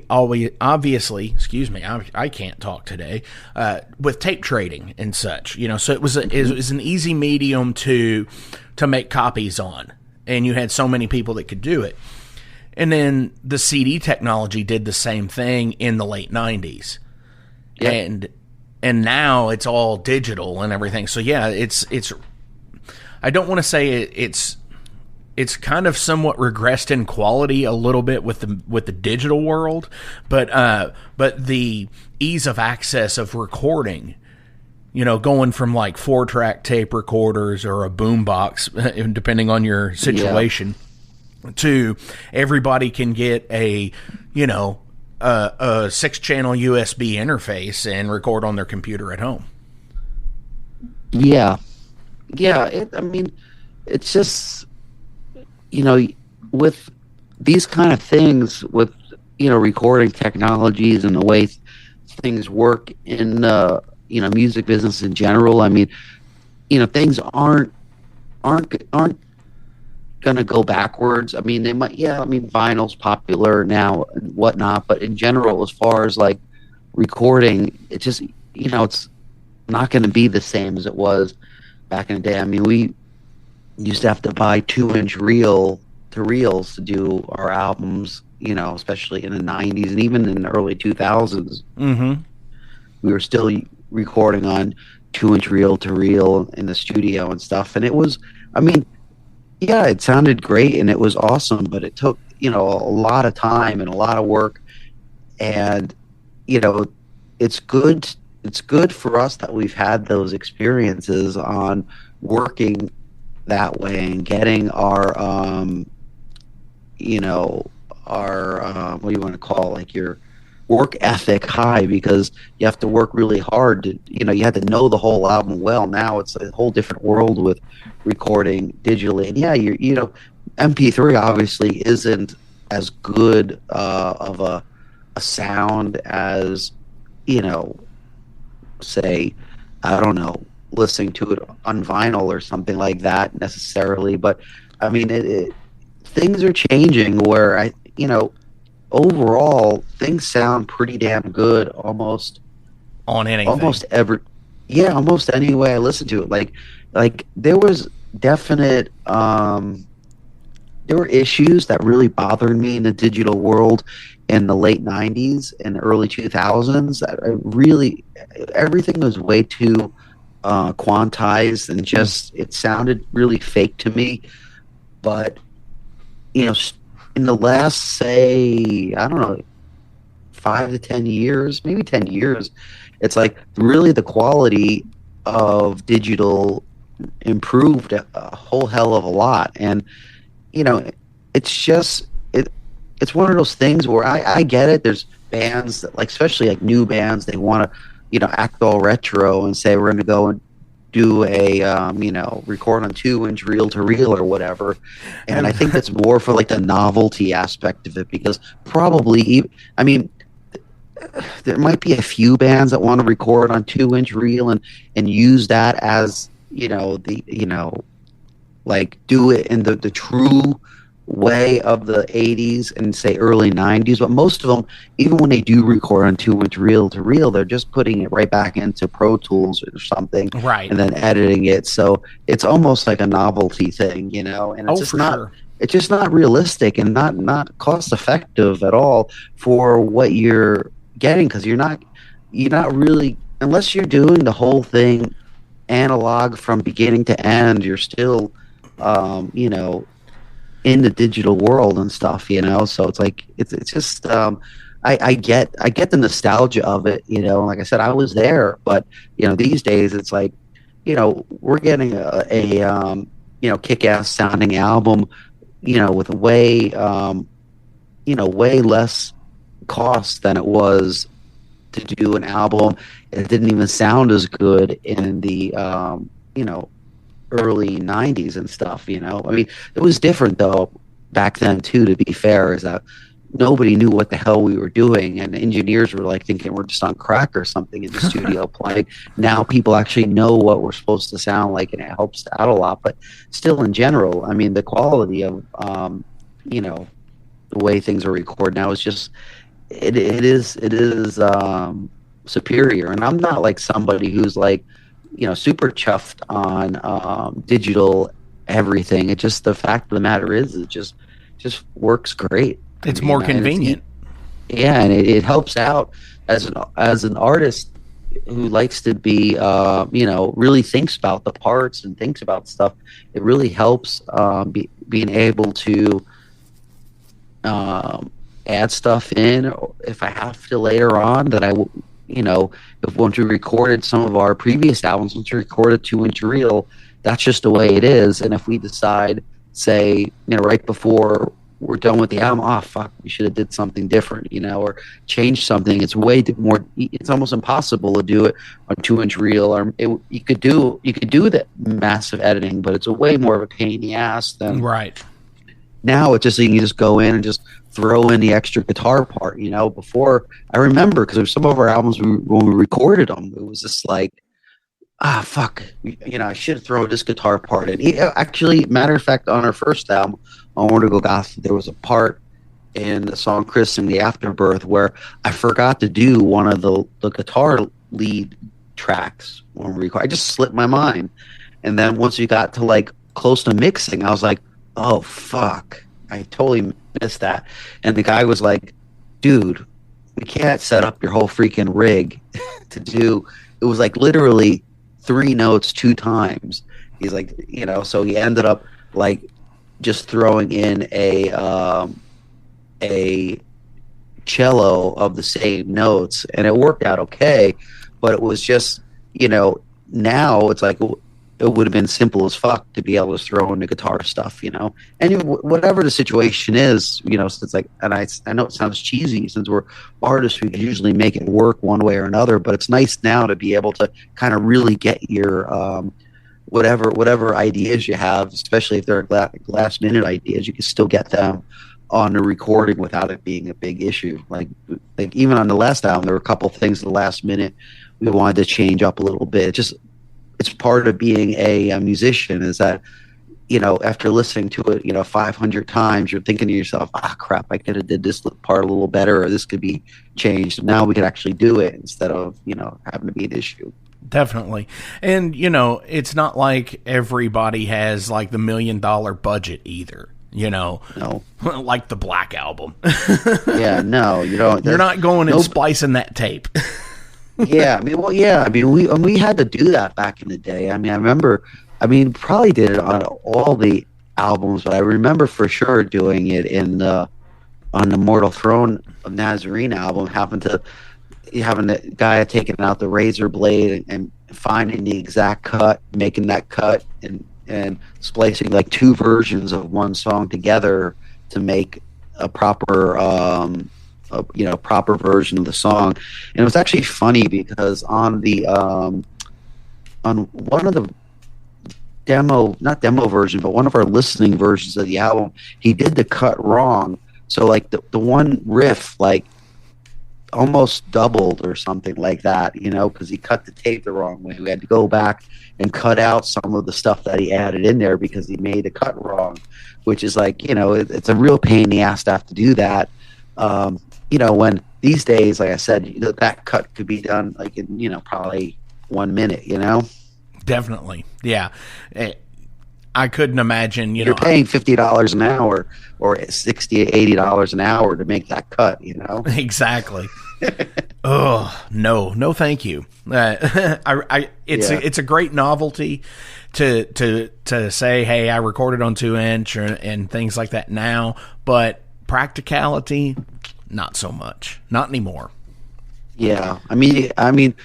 obviously, excuse me, I can't talk today, with tape trading and such, so it was an easy medium to make copies on, and you had so many people that could do it. And then the CD technology did the same thing in the late 90s. Yep. And now it's all digital and everything. So yeah, it's I don't want to say it's kind of somewhat regressed in quality a little bit with the digital world, but the ease of access of recording, going from like 4-track tape recorders or a boombox, depending on your situation, to everybody can get a 6-channel USB interface and record on their computer at home. Yeah. It's just, with these kind of things, with recording technologies and the way things work in music business in general. Things aren't gonna go backwards. They might. Vinyl's popular now and whatnot, but in general, as far as like recording, it just it's not going to be the same as it was back in the day. We used to have to buy 2-inch reel-to-reels to do our albums, especially in the 90s and even in the early 2000s. Mm-hmm. We were still recording on 2-inch reel-to-reel in the studio and stuff. And it was, it sounded great and it was awesome, but it took, a lot of time and a lot of work. And, it's good for us that we've had those experiences on working that way and getting our what do you want to call, like, your work ethic high, because you have to work really hard to, you have to know the whole album well. Now it's a whole different world with recording digitally. And yeah, MP3 obviously isn't as good of a sound as, say, I don't know, listening to it on vinyl or something like that necessarily. But things are changing where overall things sound pretty damn good almost on anything. Almost any way I listen to it. Like there was definite there were issues that really bothered me in the digital world in the late 90s and early 2000s. Everything was way too quantized and just, it sounded really fake to me. But in the last, say, I don't know, 5 to 10 years, maybe 10 years, it's like really the quality of digital improved a whole hell of a lot. And it's just it's one of those things where I get it. There's bands that, like, especially like new bands, they want to act all retro and say we're going to go and do a record on 2-inch reel-to-reel or whatever. And I think that's more for like the novelty aspect of it, because probably there might be a few bands that want to record on 2-inch reel and use that as like do it in the true way of the 80s and say early 90s. But most of them, even when they do record on 2-inch reel-to-reel, they're just putting it right back into Pro Tools or something, right, and then editing it. So it's almost like a novelty thing, and it's just not sure. It's just not realistic and not cost effective at all for what you're getting, because you're not really, unless you're doing the whole thing analog from beginning to end, you're still in the digital world and stuff, so it's like it's just I get the nostalgia of it, like I said, I was there. But these days it's like we're getting a kick-ass sounding album with way less cost than it was to do an album. It didn't even sound as good in the you know, early 90s and stuff, you know. I mean, it was different though back then too, to be fair, is that nobody knew what the hell we were doing, and engineers were like thinking we're just on crack or something in the studio playing. Now people actually know what we're supposed to sound like, and it helps out a lot. But still, in general, I mean, the quality of you know, the way things are recorded now is just it is superior. And I'm not like somebody who's like, you know, super chuffed on digital everything. It just, the fact of the matter is, it just works great. It's more convenient. Yeah, and it helps out as an artist who likes to be, you know, really thinks about the parts and thinks about stuff. It really helps being able to add stuff in if I have to later on. That I, you know, if once we recorded some of our previous albums, once we record a 2-inch reel, that's just the way it is. And if we decide, say, you know, right before we're done with the album, oh fuck, we should have did something different, you know, or change something, it's way more, it's almost impossible to do it on 2-inch reel. Or you could do that massive editing, but it's a way more of a pain in the ass than right now. It's just, you can just go in and just throw in the extra guitar part, you know. Before, I remember, because some of our albums, when we recorded them, it was just like, fuck, you know, I should have thrown this guitar part in. Actually, matter of fact, on our first album, on Where to Go Goth, there was a part in the song Chris in the Afterbirth where I forgot to do one of the guitar lead tracks when we recorded. I just slipped my mind. And then once we got to like close to mixing, I was like, oh fuck, I totally missed that. And the guy was like, dude, we can't set up your whole freaking rig to do. It was like literally 3 notes 2 times. He's like, you know, so he ended up like just throwing in a cello of the same notes, and it worked out okay. But it was just, you know, now it's like, it would have been simple as fuck to be able to throw in the guitar stuff, you know. And whatever the situation is, you know, so it's like, and I know it sounds cheesy, since we're artists, we can usually make it work one way or another, but it's nice now to be able to kind of really get your whatever ideas you have, especially if they're last minute ideas, you can still get them on the recording without it being a big issue. Like even on the last album, there were a couple things at the last minute we wanted to change up a little bit. It's part of being a musician, is that, you know, after listening to it, you know, 500 times, you're thinking to yourself, crap, I could have did this part a little better, or this could be changed. Now we can actually do it instead of, you know, having to be an issue. Definitely. And, you know, it's not like everybody has like the $1 million budget either, you know. No. Like the Black Album. Yeah, no, you don't. You're not going and splicing that tape. Yeah, I mean, we had to do that back in the day. I mean, I remember, probably did it on all the albums, but I remember for sure doing it on the Mortal Throne of Nazarene album, having the guy taking out the razor blade and finding the exact cut, making that cut, and splicing like 2 versions of one song together to make a proper proper version of the song. And it was actually funny because on the on one of the not demo version, but one of our listening versions of the album, he did the cut wrong. So like the one riff like almost doubled or something like that, you know, because he cut the tape the wrong way. We had to go back and cut out some of the stuff that he added in there because he made the cut wrong, which is like, you know, it's a real pain in the ass to have to do that. You know, when these days, like I said, that cut could be done like in, you know, probably 1 minute, you know? Definitely. Yeah. I couldn't imagine, you're paying $50 an hour or $60, $80 an hour to make that cut, you know? Exactly. Oh, no, thank you. It's a great novelty to say, hey, I recorded on 2-inch and things like that now, but practicality, not so much, not anymore. Yeah, I mean,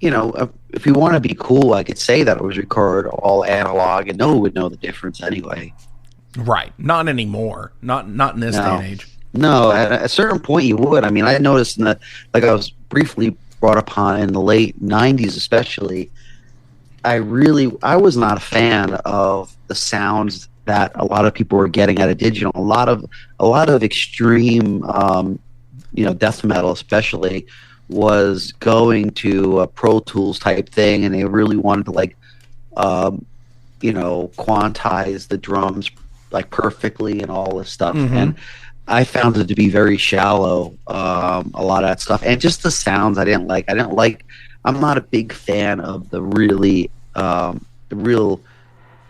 you know, if you want to be cool, I could say that it was recorded all analog, and no one would know the difference anyway. Right, not anymore, not in this day and age. No, at a certain point you would. I mean, I noticed like I was briefly brought upon in the late '90s, especially. I was not a fan of the sounds that a lot of people were getting out of digital. A lot of extreme, death metal, especially, was going to a Pro Tools type thing, and they really wanted to quantize the drums like perfectly and all this stuff. Mm-hmm. And I found it to be very shallow, a lot of that stuff, and just the sounds I didn't like. I'm not a big fan of the real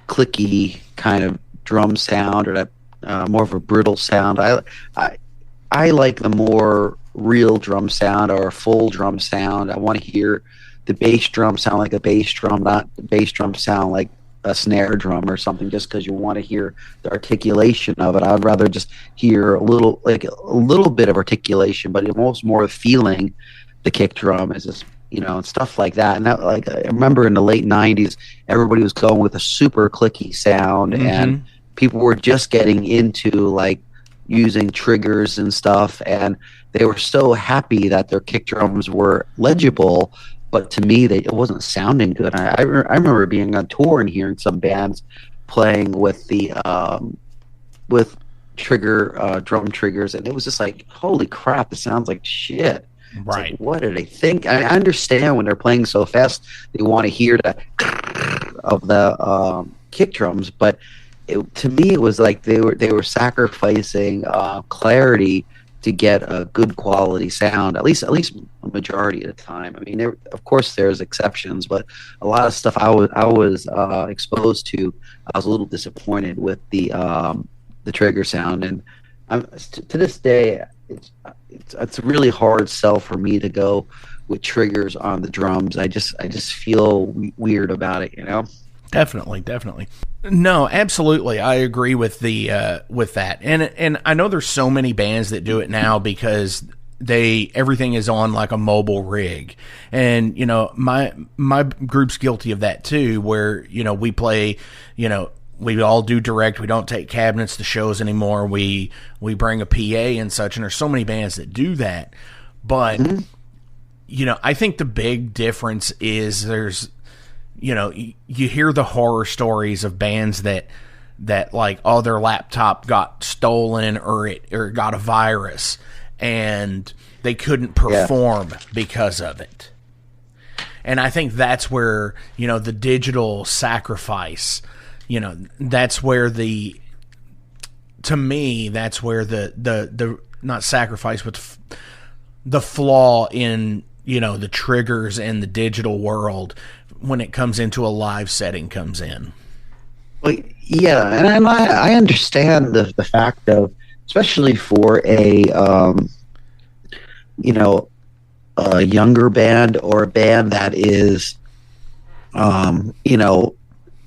clicky kind of drum sound, or that more of a brittle sound. I like the more real drum sound, or a full drum sound. I want to hear the bass drum sound like a bass drum, not the bass drum sound like a snare drum or something, just because you want to hear the articulation of it. I'd rather just hear a little bit of articulation, but almost more feeling the kick drum is just, and stuff like that. And that, like, I remember in the late '90s, everybody was going with a super clicky sound, Mm-hmm. and people were just getting into like using triggers and stuff, and they were so happy that their kick drums were legible. But to me, it wasn't sounding good. I remember being on tour and hearing some bands playing with the with drum triggers, and it was just like, holy crap, it sounds like shit. Right. Like, what do they think? I understand when they're playing so fast, they want to hear the of the kick drums, but to me, it was like they were sacrificing clarity to get a good quality sound, at least a majority of the time. I mean, of course there's exceptions, but a lot of stuff I was exposed to, I was a little disappointed with the trigger sound, and to this day, it's a really hard sell for me to go with triggers on the drums. I just feel weird about it, Definitely. No, absolutely. I agree with with that. And I know there's so many bands that do it now because everything is on like a mobile rig. And, my group's guilty of that too, where, we play, we all do direct. We don't take cabinets to shows anymore. We bring a PA and such, and there's so many bands that do that. But, I think the big difference is there's, you hear the horror stories of bands that like, oh, their laptop got stolen or got a virus and they couldn't perform because of it. And I think that's where, the digital sacrifice, that's where to me, that's where the not sacrifice, but the flaw in, the triggers in the digital world when it comes into a live setting comes in. Well, yeah, and I understand the fact of, especially for a younger band, or a band that is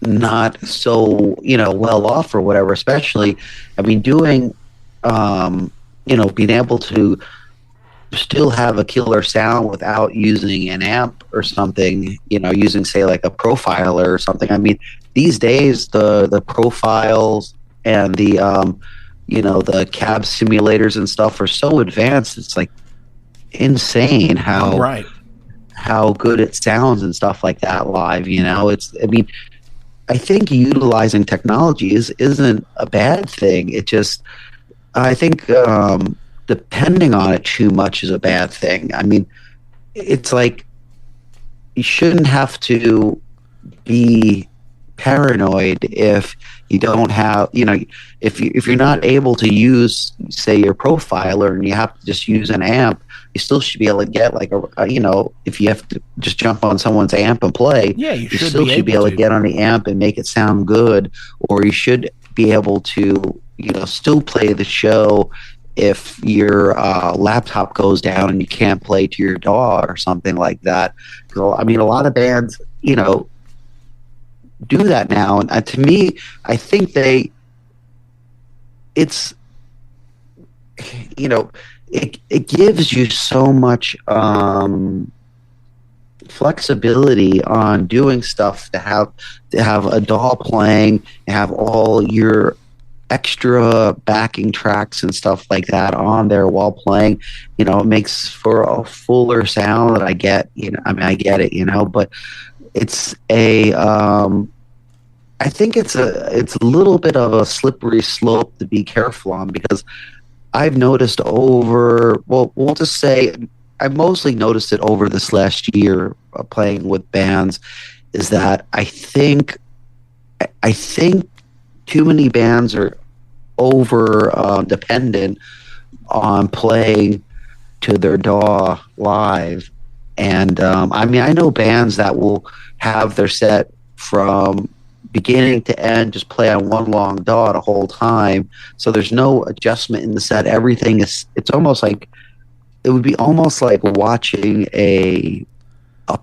not so well off or whatever. Especially, I mean, doing being able to still have a killer sound without using an amp or something, using, say, like a profiler or something. I mean, these days the profiles and the the cab simulators and stuff are so advanced, it's like insane how good it sounds and stuff like that live. I think utilizing technology isn't a bad thing. It just, I think depending on it too much is a bad thing. I mean, it's like you shouldn't have to be paranoid if you don't have, if you're not able to use, say, your profiler, and you have to just use an amp. You still should be able to get like if you have to just jump on someone's amp and play, you still should be able to get on the amp and make it sound good, or you should be able to still play the show if your laptop goes down and you can't play to your DAW or something like that. So, I mean, a lot of bands, do that now, and to me, I think it gives you so much flexibility on doing stuff, to have a DAW playing, and have all your extra backing tracks and stuff like that on there while playing, it makes for a fuller sound that I get, I get it, but it's I think it's a little bit of a slippery slope to be careful on, because I've noticed we'll just say I mostly noticed it over this last year playing with bands, is that I think too many bands are over dependent on playing to their DAW live. And I know bands that will have their set from beginning to end just play on one long DAW the whole time, so there's no adjustment in the set. Everything it's almost like it would be almost like watching a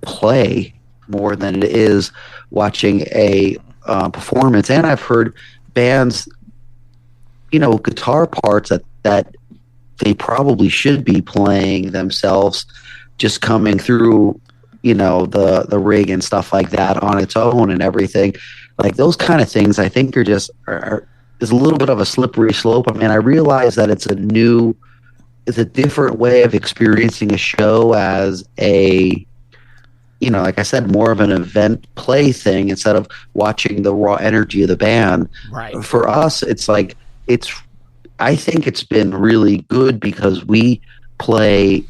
play more than it is watching a performance. And I've heard bands, guitar parts that they probably should be playing themselves, just coming through, the rig and stuff like that on its own and everything. Like those kind of things, I think is a little bit of a slippery slope. I realize that it's a different way of experiencing a show as a, like I said, more of an event play thing instead of watching the raw energy of the band. Right. For us, it's like, I think it's been really good because we play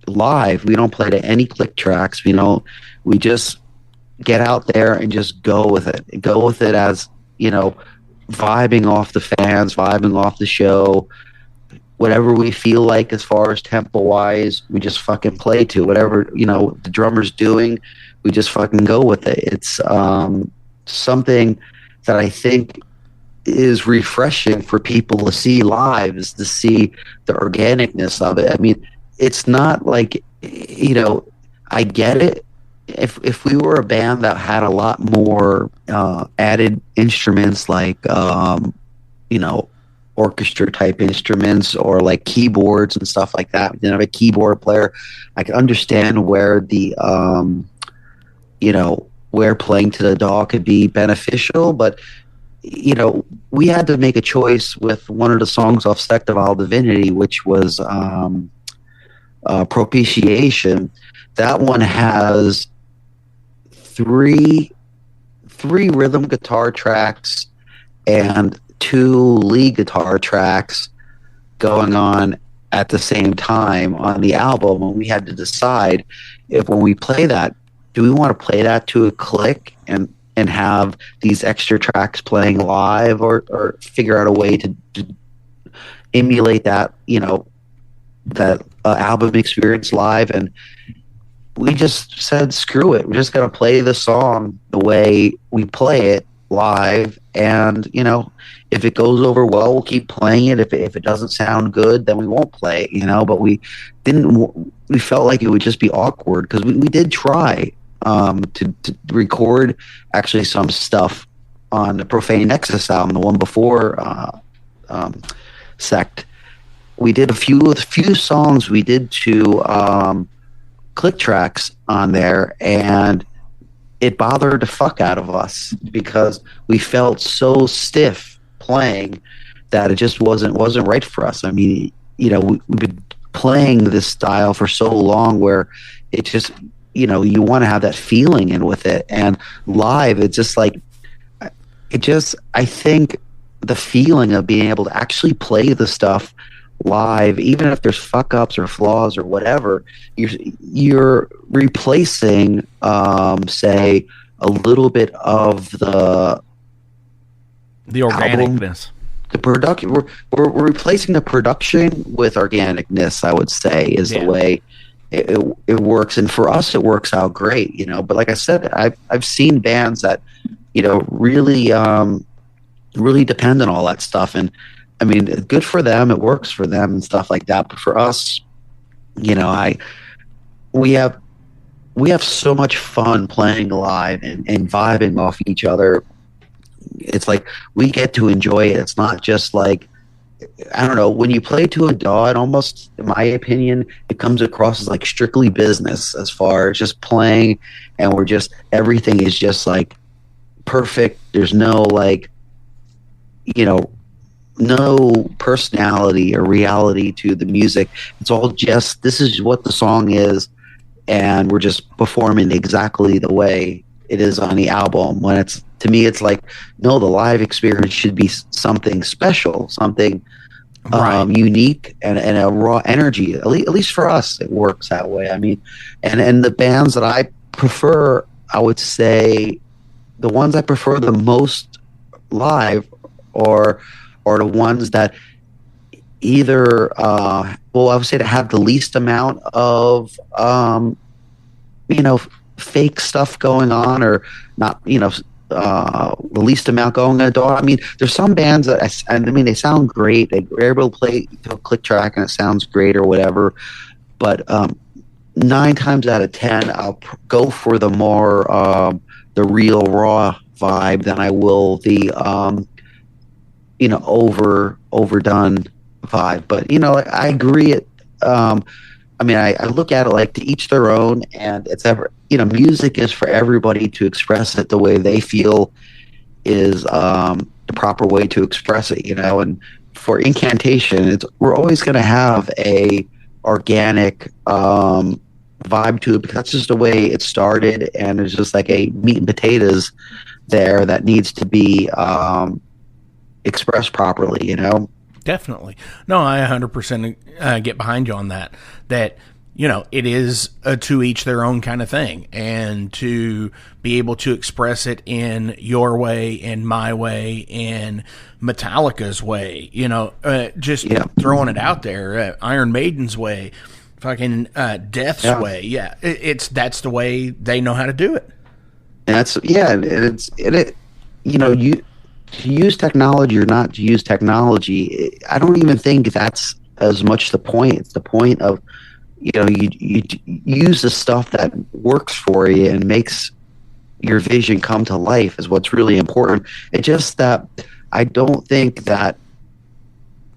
live. We don't play to any click tracks. We just get out there and just go with it. Go with it as, vibing off the fans, vibing off the show. Whatever we feel like as far as tempo wise, we just fucking play to. Whatever, the drummer's doing, we just fucking go with it. It's something that I think is refreshing for people to see live, is to see the organicness of it. It's not like, I get it. If we were a band that had a lot more added instruments, like orchestra type instruments or like keyboards and stuff like that, we didn't have a keyboard player, I could understand where the where playing to the DAW could be beneficial. But we had to make a choice with one of the songs off Sectival Divinity, which was Propitiation. That one has three rhythm guitar tracks and 2 lead guitar tracks going on at the same time on the album, and we had to decide if, when we play that, do we want to play that to a click and have these extra tracks playing live, or figure out a way to emulate that, that album experience live. And we just said, screw it. We're just going to play the song the way we play it live. And, if it goes over well, we'll keep playing it. If it doesn't sound good, then we won't play it, but we felt like it would just be awkward, because we did try to record actually some stuff on the Profane Nexus album, the one before Sect. We did a few songs we did to click tracks on there, and it bothered the fuck out of us because we felt so stiff playing that it just wasn't right for us. We've been playing this style for so long where it just, you want to have that feeling in with it. And live, it's just like, I think the feeling of being able to actually play the stuff live, even if there's fuck ups or flaws or whatever, you're replacing, say, a little bit of the organicness. The production, we're replacing the production with organicness, I would say, is the way it works. And for us, it works out great, But like I said, I've seen bands that, really depend on all that stuff. And good for them. It works for them and stuff like that. But for us, we have so much fun playing live and vibing off each other. It's like we get to enjoy it. It's not just like, I don't know, when you play to a DAW, it almost, in my opinion, it comes across as like strictly business as far as just playing, and everything is just like perfect. There's no like, you know, no personality or reality to the music. It's all just, this is what the song is, and we're just performing exactly the way it is on the album. When it's, to me, it's like, no, the live experience should be something special, something unique, and a raw energy. At least for us, it works that way. I mean, and the bands that I prefer, I would say the ones I prefer the most live are the ones that either, well, I would say to have the least amount of, fake stuff going on, or not, the least amount going on. I mean, there's some bands that, they sound great. They're able to play a click track and it sounds great or whatever. But 9 times out of 10, I'll go for the more, the real raw vibe than I will the, overdone vibe. But, I agree. I look at it like to each their own, and it's music is for everybody to express it the way they feel is the proper way to express it, and for Incantation, we're always going to have a organic vibe to it, because that's just the way it started, and it's just like a meat and potatoes there that needs to be expressed properly, Definitely. No, I 100% get behind you on that. That, it is a to each their own kind of thing. And to be able to express it in your way, in my way, in Metallica's way, throwing it out there, Iron Maiden's way, fucking Death's way. Yeah, that's the way they know how to do it. To use technology or not to use technology, I don't even think that's as much the point. It's the point of, you use the stuff that works for you and makes your vision come to life is what's really important. It's just that I don't think that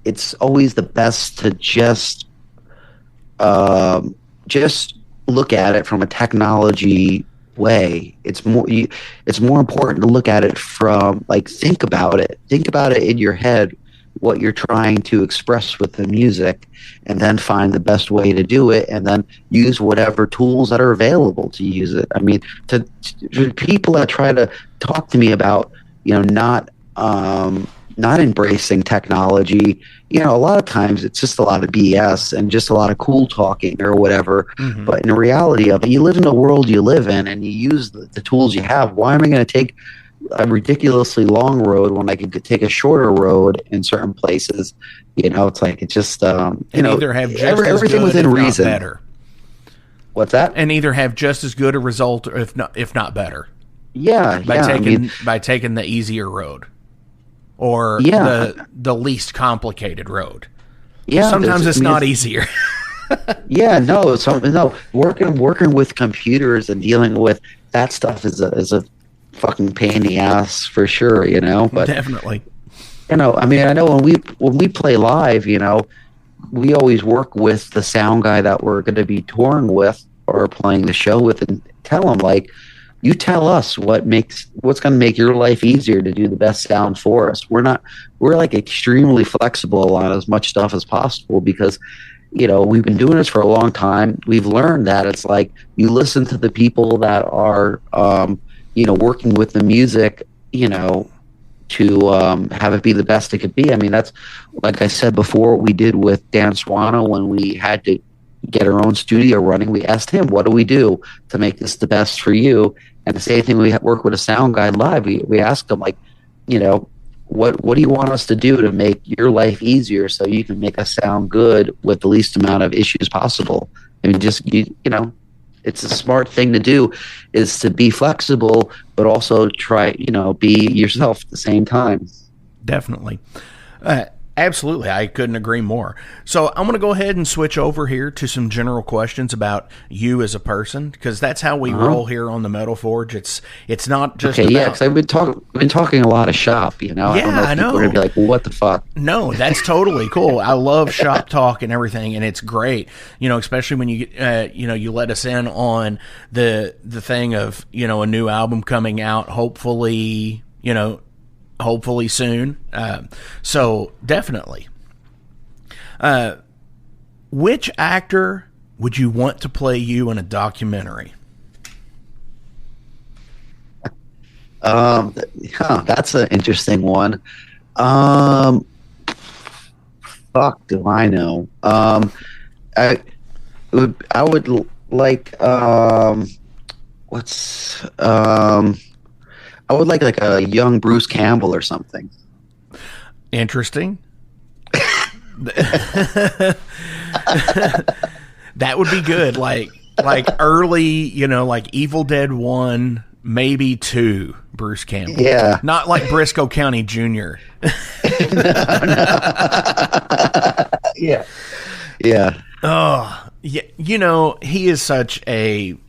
it's always the best to just look at it from a technology way. It's more important to look at it from, like, think about it in your head, what you're trying to express with the music, and then find the best way to do it, and then use whatever tools that are available to use it. I mean, to people that try to talk to me about not embracing technology, a lot of times it's just a lot of BS and just a lot of cool talking or whatever. Mm-hmm. But in the reality of it, you live in the world you live in, and you use the tools you have. Why am I going to take a ridiculously long road when I could take a shorter road in certain places? It's like, it's just, either have just everything as good, within if reason. Not better. What's that? And either have just as good a result, or if not better. Yeah. By taking the easier road. Or the least complicated road. Yeah, sometimes it's not easier. Working with computers and dealing with that stuff is a fucking pain in the ass for sure. But definitely. I know when we play live, we always work with the sound guy that we're going to be touring with or playing the show with, and tell him, like, you tell us what's going to make your life easier to do the best sound for us. We're like extremely flexible on as much stuff as possible, because, we've been doing this for a long time. We've learned that it's like, you listen to the people that are, working with the music, to have it be the best it could be. I mean, that's, like I said before, what we did with Dan Swano when we had to get our own studio running. We asked him, what do we do to make this the best for you? And the same thing, we work with a sound guy live. We asked him, like, what do you want us to do to make your life easier so you can make us sound good with the least amount of issues possible? I mean, just, it's a smart thing to do, is to be flexible, but also try, be yourself at the same time. Definitely. Absolutely. I couldn't agree more. So I'm going to go ahead and switch over here to some general questions about you as a person, because that's how we roll here on the Metal Forge. It's not just about... because I've been talking a lot of shop, Yeah, I know. People are going to be like, well, what the fuck? No, that's totally cool. I love shop talk and everything, and it's great, especially when you you let us in on the thing of, a new album coming out, hopefully, hopefully soon. So definitely. Which actor would you want to play you in a documentary? That's an interesting one. Fuck, do I know? I would like what's I would like a young Bruce Campbell or something. Interesting. That would be good. Like early, like Evil Dead 1, maybe 2, Bruce Campbell. Yeah. Not like Briscoe County Jr. No. Yeah. Yeah. Oh, yeah. He is such an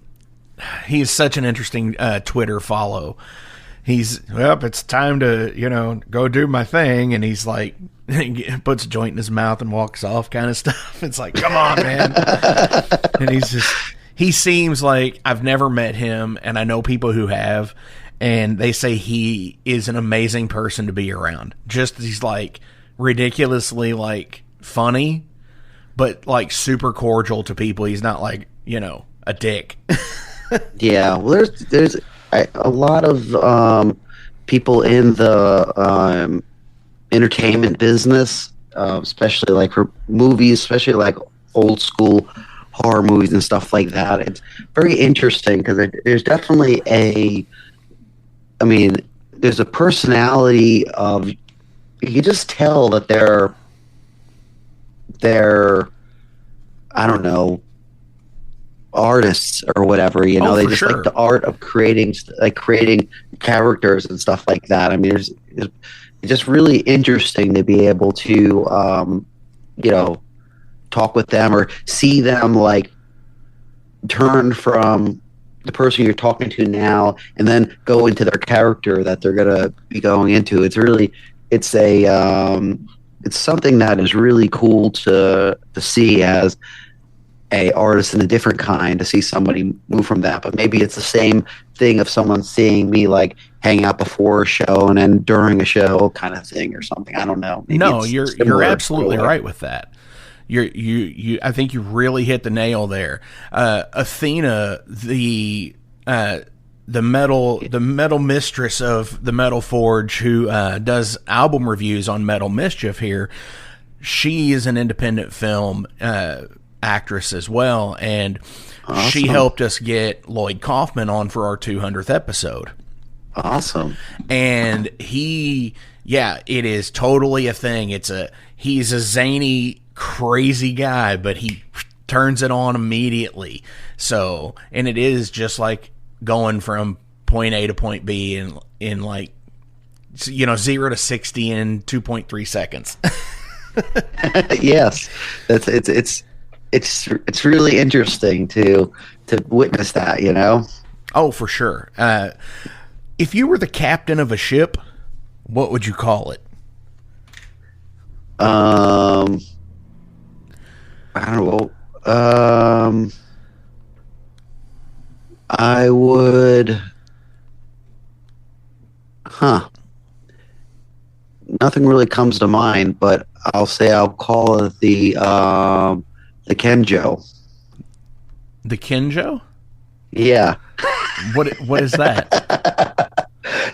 interesting Twitter follow. It's time to, go do my thing. And he's like, puts a joint in his mouth and walks off kind of stuff. It's like, come on, man. And he seems like, I've never met him, and I know people who have, and they say he is an amazing person to be around. Just, he's like ridiculously like funny, but like super cordial to people. He's not like, a dick. Yeah, well, there's a lot of people in the entertainment business, especially like for movies, especially like old school horror movies and stuff like that. It's very interesting because there's definitely there's a personality of, you can just tell that they're I don't know, artists or whatever, they just sure. like the art of creating characters and stuff like that. I mean, it's just really interesting to be able to talk with them or see them like turn from the person you're talking to now and then go into their character that they're gonna be going into. It's something that is really cool to see as a artist in a different kind, to see somebody move from that. But maybe it's the same thing of someone seeing me like hang out before a show and then during a show kind of thing or something. I don't know. Maybe no, you're absolutely right with that. I think you really hit the nail there. Athena, the metal mistress of the Metal Forge, who does album reviews on Metal Mischief here, she is an independent film actress as well, and awesome. She helped us get Lloyd Kaufman on for our 200th episode. Awesome. And it is totally a thing. He's a zany, crazy guy, but he turns it on immediately. So, and it is just like going from point A to point B in like 0 to 60 in 2.3 seconds. Yes, it's really interesting to witness that. Oh, for sure. If you were the captain of a ship, what would you call it? I don't know. I would. Nothing really comes to mind, but I'll call it the Kenjo. The Kenjo? Yeah. What is that?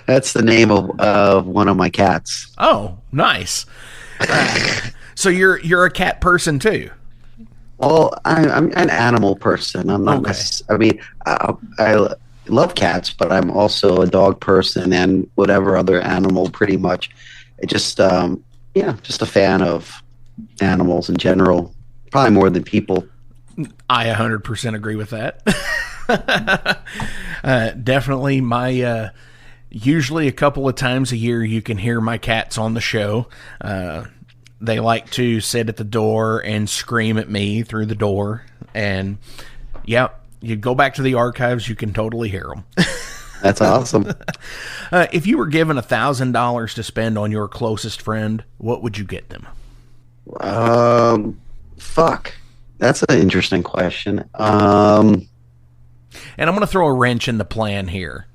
That's the name of one of my cats. Oh, nice. So you're a cat person too? Well, I'm an animal person. I'm not. Okay. I love cats, but I'm also a dog person and whatever other animal. Pretty much, just a fan of animals in general. Probably more than people. I 100% agree with that. Definitely, my usually a couple of times a year you can hear my cats on the show. They like to sit at the door and scream at me through the door. And, you go back to the archives, you can totally hear them. That's awesome. If you were given $1,000 to spend on your closest friend, what would you get them? Fuck. That's an interesting question. And I'm going to throw a wrench in the plan here.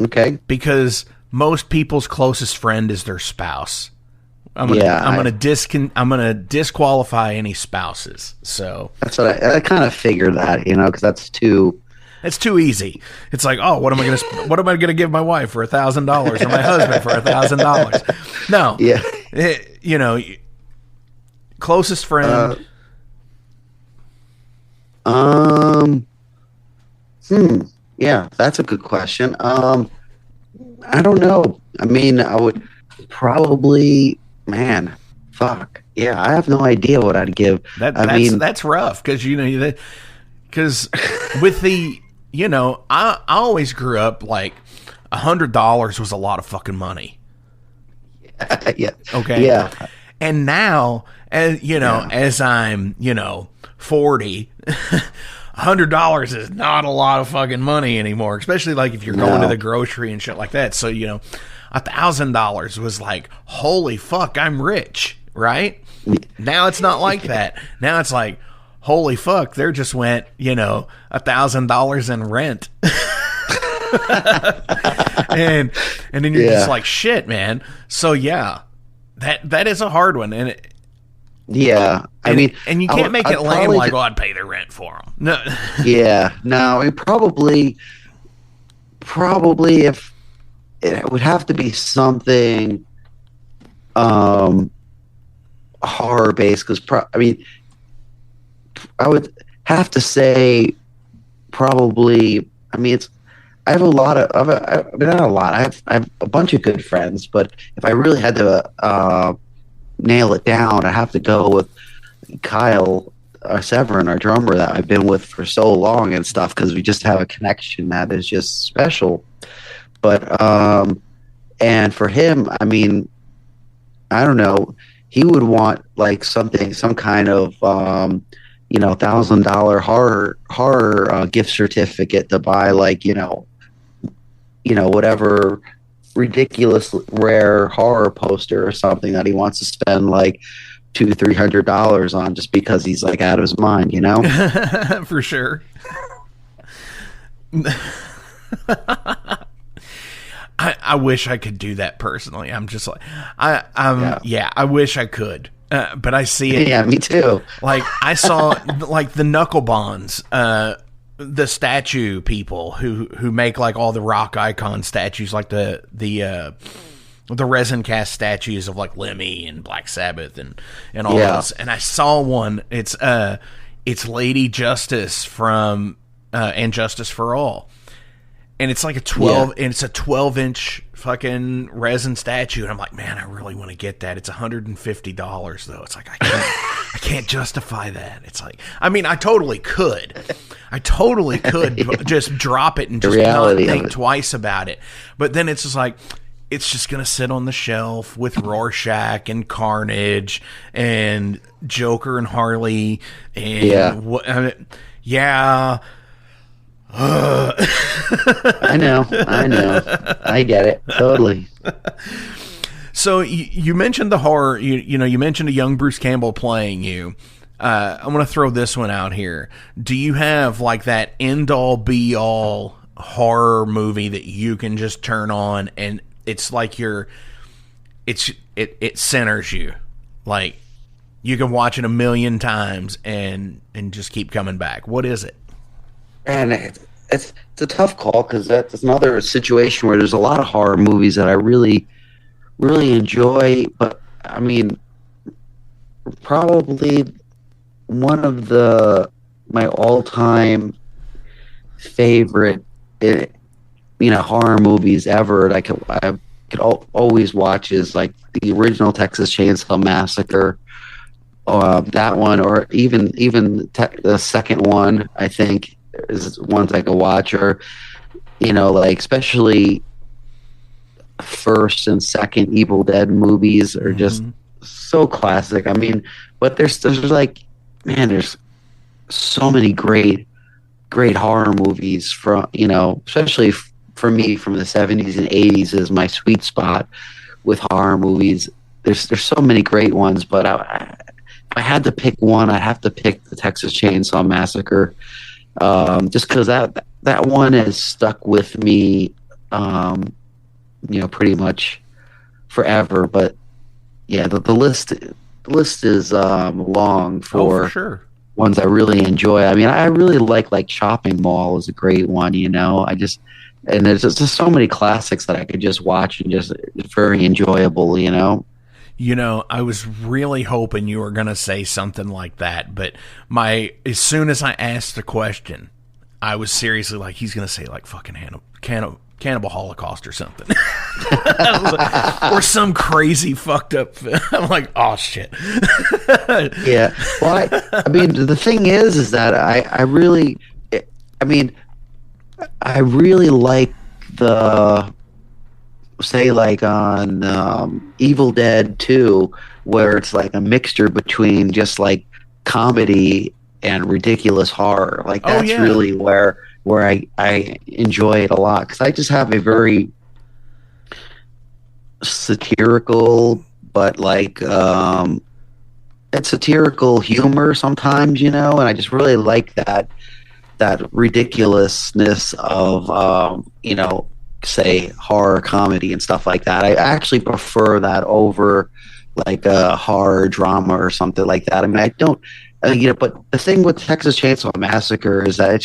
Okay. Because most people's closest friend is their spouse. I'm gonna disqualify any spouses. So that's what I kind of figured that, because that's too. It's too easy. It's like, oh, what am I gonna give my wife for $1,000 or my husband for $1,000? No, closest friend. Yeah, that's a good question. I don't know. I mean, I would probably, man, fuck. Yeah, I have no idea what I'd give. That's rough because with the I always grew up like $100 was a lot of fucking money. Yeah. Okay. Yeah. And now, as I'm 40. $100 is not a lot of fucking money anymore, especially like if you're going to the grocery and shit like that. So, $1,000 was like, holy fuck, I'm rich, right? Now it's not like that. Now it's like, holy fuck, there just went, $1,000 in rent. and then you're just like, shit, man. So yeah, that is a hard one. And and you can't make it lame like, I'd pay the rent for them. No. Yeah, no, it probably if it would have to be something horror based, because I would have to say probably. I have a lot of. Not a lot. I have a bunch of good friends, but if I really had to nail it down, I have to go with Kyle Severin, our drummer that I've been with for so long and stuff, because we just have a connection that is just special. But and for him, I don't know, he would want like some kind of $1,000 horror gift certificate to buy, like whatever ridiculous rare horror poster or something that he wants to spend like $200-300 on, just because he's like out of his mind, For sure. I wish I could do that personally. I'm just like, I wish I could. But I see it. Yeah, me too. Like I saw like the Knuckle Bonds, the statue people who make like all the rock icon statues, like the resin cast statues of like Lemmy and Black Sabbath and all those. And I saw one. It's Lady Justice from and Justice for All. And it's like a 12-inch fucking resin statue, and I'm like, man, I really want to get that. It's $150 though. It's like I can't justify that. It's like, I totally could. Just drop it and just not think twice about it. But then it's just like, it's just gonna sit on the shelf with Rorschach and Carnage and Joker and Harley and I know. I get it totally. So you mentioned the horror. You mentioned a young Bruce Campbell playing you. I'm going to throw this one out here. Do you have like that end all be all horror movie that you can just turn on and it's like it centers you, like you can watch it a million times and just keep coming back? What is it? And it's a tough call, because that's another situation where there's a lot of horror movies that I really, really enjoy. But probably one of my all-time favorite, horror movies ever that I could always watch is like the original Texas Chainsaw Massacre. That one, or even the second one, I think, is ones I could watch, or like especially first and second Evil Dead movies are just so classic. But there's like, man, there's so many great horror movies from, especially for me from the 70s and 80s is my sweet spot with horror movies. There's so many great ones, but if I had to pick one, I'd have to pick the Texas Chainsaw Massacre. Just because that one has stuck with me pretty much forever. But yeah, the list is long for sure. Ones I really enjoy. I mean, I really like Chopping Mall is a great one. And there's just so many classics that I could just watch and just it's very enjoyable. I was really hoping you were going to say something like that, but as soon as I asked the question, I was seriously like, he's going to say like fucking Cannibal Holocaust or something. Or some crazy fucked up film. I'm like, oh shit. Yeah. Well, I mean, the thing is that I really like the, say, like on Evil Dead 2, where it's like a mixture between just like comedy and ridiculous horror. Like that's really where I enjoy it a lot, because I just have a very satirical, but like it's satirical humor sometimes, and I just really like that ridiculousness of say horror comedy and stuff like that. I actually prefer that over like a horror drama or something like that. I mean, I don't but the thing with Texas Chainsaw Massacre is that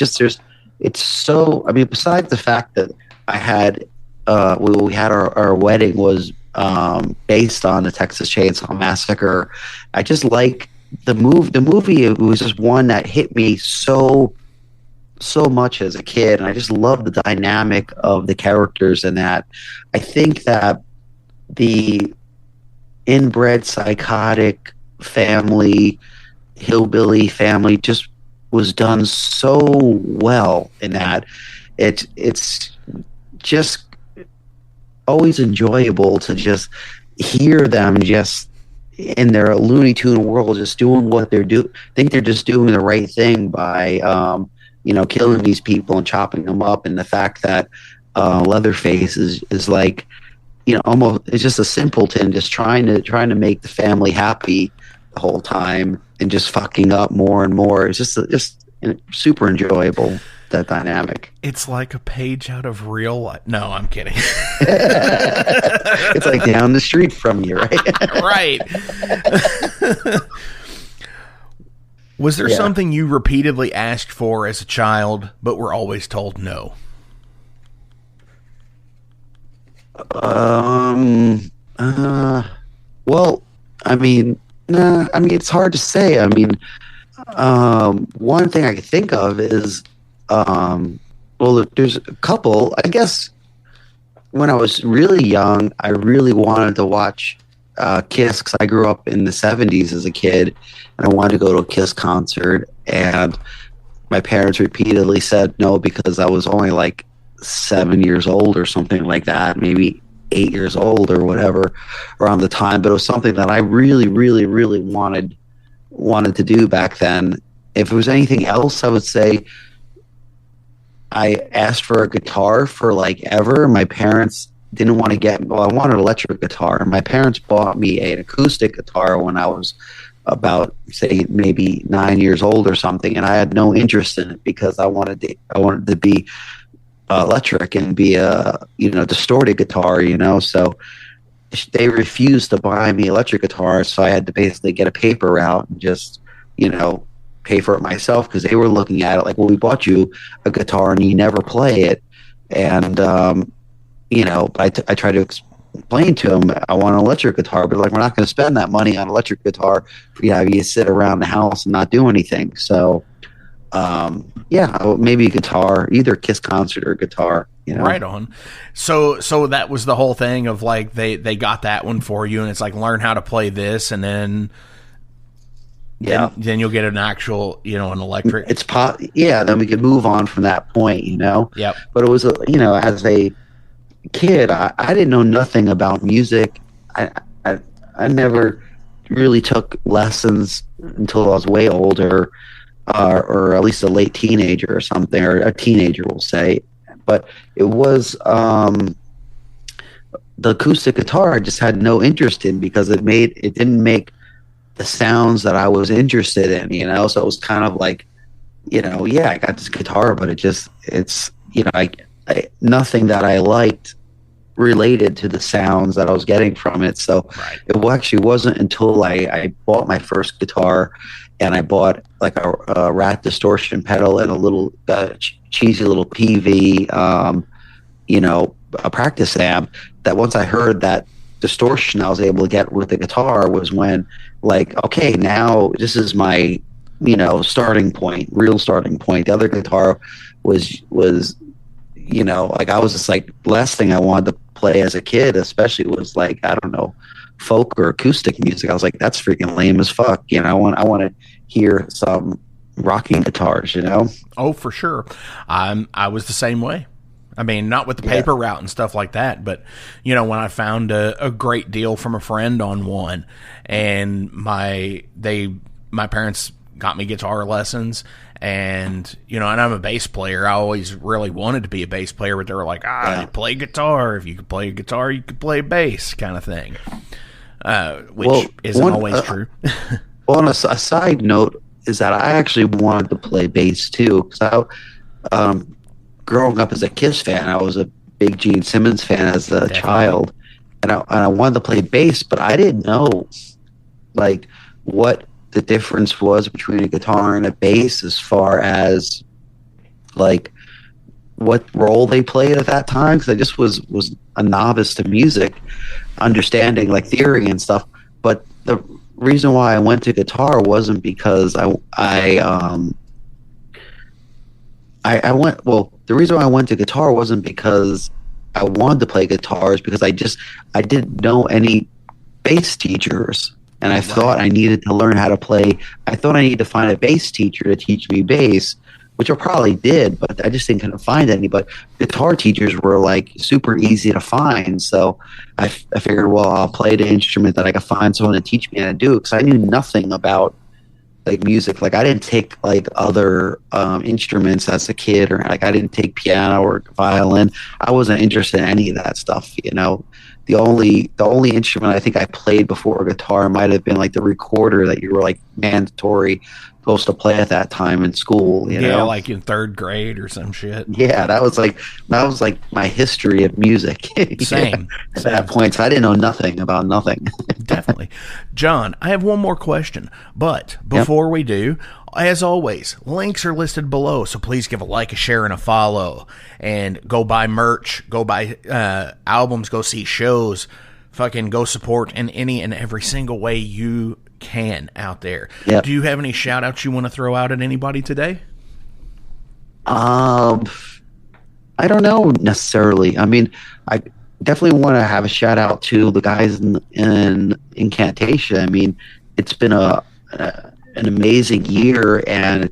it's so, I mean, besides the fact that I had we had our wedding was based on the Texas Chainsaw Massacre, I just like the movie. It was just one that hit me so much as a kid, and I just love the dynamic of the characters in that. I think that the inbred psychotic family, hillbilly family, just was done so well in that it's just always enjoyable to just hear them just in their Looney Tune world, just doing what they're doing. Think they're just doing the right thing by killing these people and chopping them up, and the fact that Leatherface is like, almost, it's just a simpleton, just trying to make the family happy the whole time, and just fucking up more and more. It's just super enjoyable, that dynamic. It's like a page out of real life. No, I'm kidding. It's like down the street from you, right? Right. Was there something you repeatedly asked for as a child, but were always told no? Well, I mean, it's hard to say. I mean, one thing I can think of is, there's a couple. I guess when I was really young, I really wanted to watch Kiss, because I grew up in the 70s as a kid, and I wanted to go to a Kiss concert, and my parents repeatedly said no, because I was only like 7 years old or something like that, maybe 8 years old or whatever around the time. But it was something that I really, really, really wanted to do back then. If it was anything else, I would say I asked for a guitar for like ever. My parents didn't want to get, I wanted an electric guitar. My parents bought me an acoustic guitar when I was about, say, maybe 9 years old or something, and I had no interest in it, because I wanted to be electric and be a distorted guitar, so they refused to buy me electric guitars, so I had to basically get a paper route and just pay for it myself, because they were looking at it like, well, we bought you a guitar and you never play it. And I tried to explain to them I want an electric guitar, but like, we're not going to spend that money on an electric guitar for you sit around the house and not do anything. So maybe a guitar, either Kiss concert or guitar. Right on. So that was the whole thing of like, they got that one for you, and it's like, learn how to play this, and then you'll get an actual, an electric. Then we could move on from that point, Yep. But it was, as a kid, I didn't know nothing about music. I never really took lessons until I was way older, or at least a late teenager or something, or a teenager, we'll say. But it was the acoustic guitar I just had no interest in, because it didn't make the sounds that I was interested in, so it was kind of like, I got this guitar, but it's nothing that I liked related to the sounds that I was getting from it. So Right. it actually wasn't until I bought my first guitar and I bought like a rat distortion pedal and a little cheesy little PV, a practice amp, that once I heard that distortion I was able to get with the guitar was when, like, okay, now this is my, starting point, real starting point. The other guitar was like, I was just like, last thing I wanted to play as a kid, especially, was like, I don't know, folk or acoustic music. I was like, that's freaking lame as fuck. I want to hear some rocking guitars. Oh, for sure. I was the same way. I mean, not with the paper route and stuff like that, but when I found a great deal from a friend on one, and my parents got me guitar lessons, and and I'm a bass player. I always really wanted to be a bass player, but they were like, you play guitar. If you could play a guitar, you could play bass, kind of thing. Which isn't always true. Well, on a side note is that I actually wanted to play bass too, because growing up as a Kiss fan, I was a big Gene Simmons fan as a child, and I wanted to play bass, but I didn't know like what the difference was between a guitar and a bass as far as like what role they played at that time, because I just was a novice to music, understanding like theory and stuff. But the reason why I went to guitar wasn't because the reason why I went to guitar wasn't because I wanted to play guitars, because I didn't know any bass teachers, and I thought I needed to learn how to play. I thought I needed to find a bass teacher to teach me bass, which I probably did, but I just didn't find any. But guitar teachers were like super easy to find, so I figured, well, I'll play the instrument that I could find someone to teach me how to do, because I knew nothing about like music. Like, I didn't take like other instruments as a kid, or like I didn't take piano or violin. I wasn't interested in any of that stuff. The only instrument I think I played before a guitar might have been like the recorder that you were like mandatory supposed to play at that time in school. Like in third grade or some shit. Yeah, that was like my history of music. Same. At that point, so I didn't know nothing about nothing. Definitely. John, I have one more question, but before we do, as always, links are listed below, so please give a like, a share, and a follow, and go buy merch, go buy albums, go see shows, fucking go support in any and every single way you can out there. Do you have any shout outs you want to throw out at anybody today? I don't know necessarily. I mean, I definitely want to have a shout out to the guys in Incantation. I mean, it's been an amazing year, and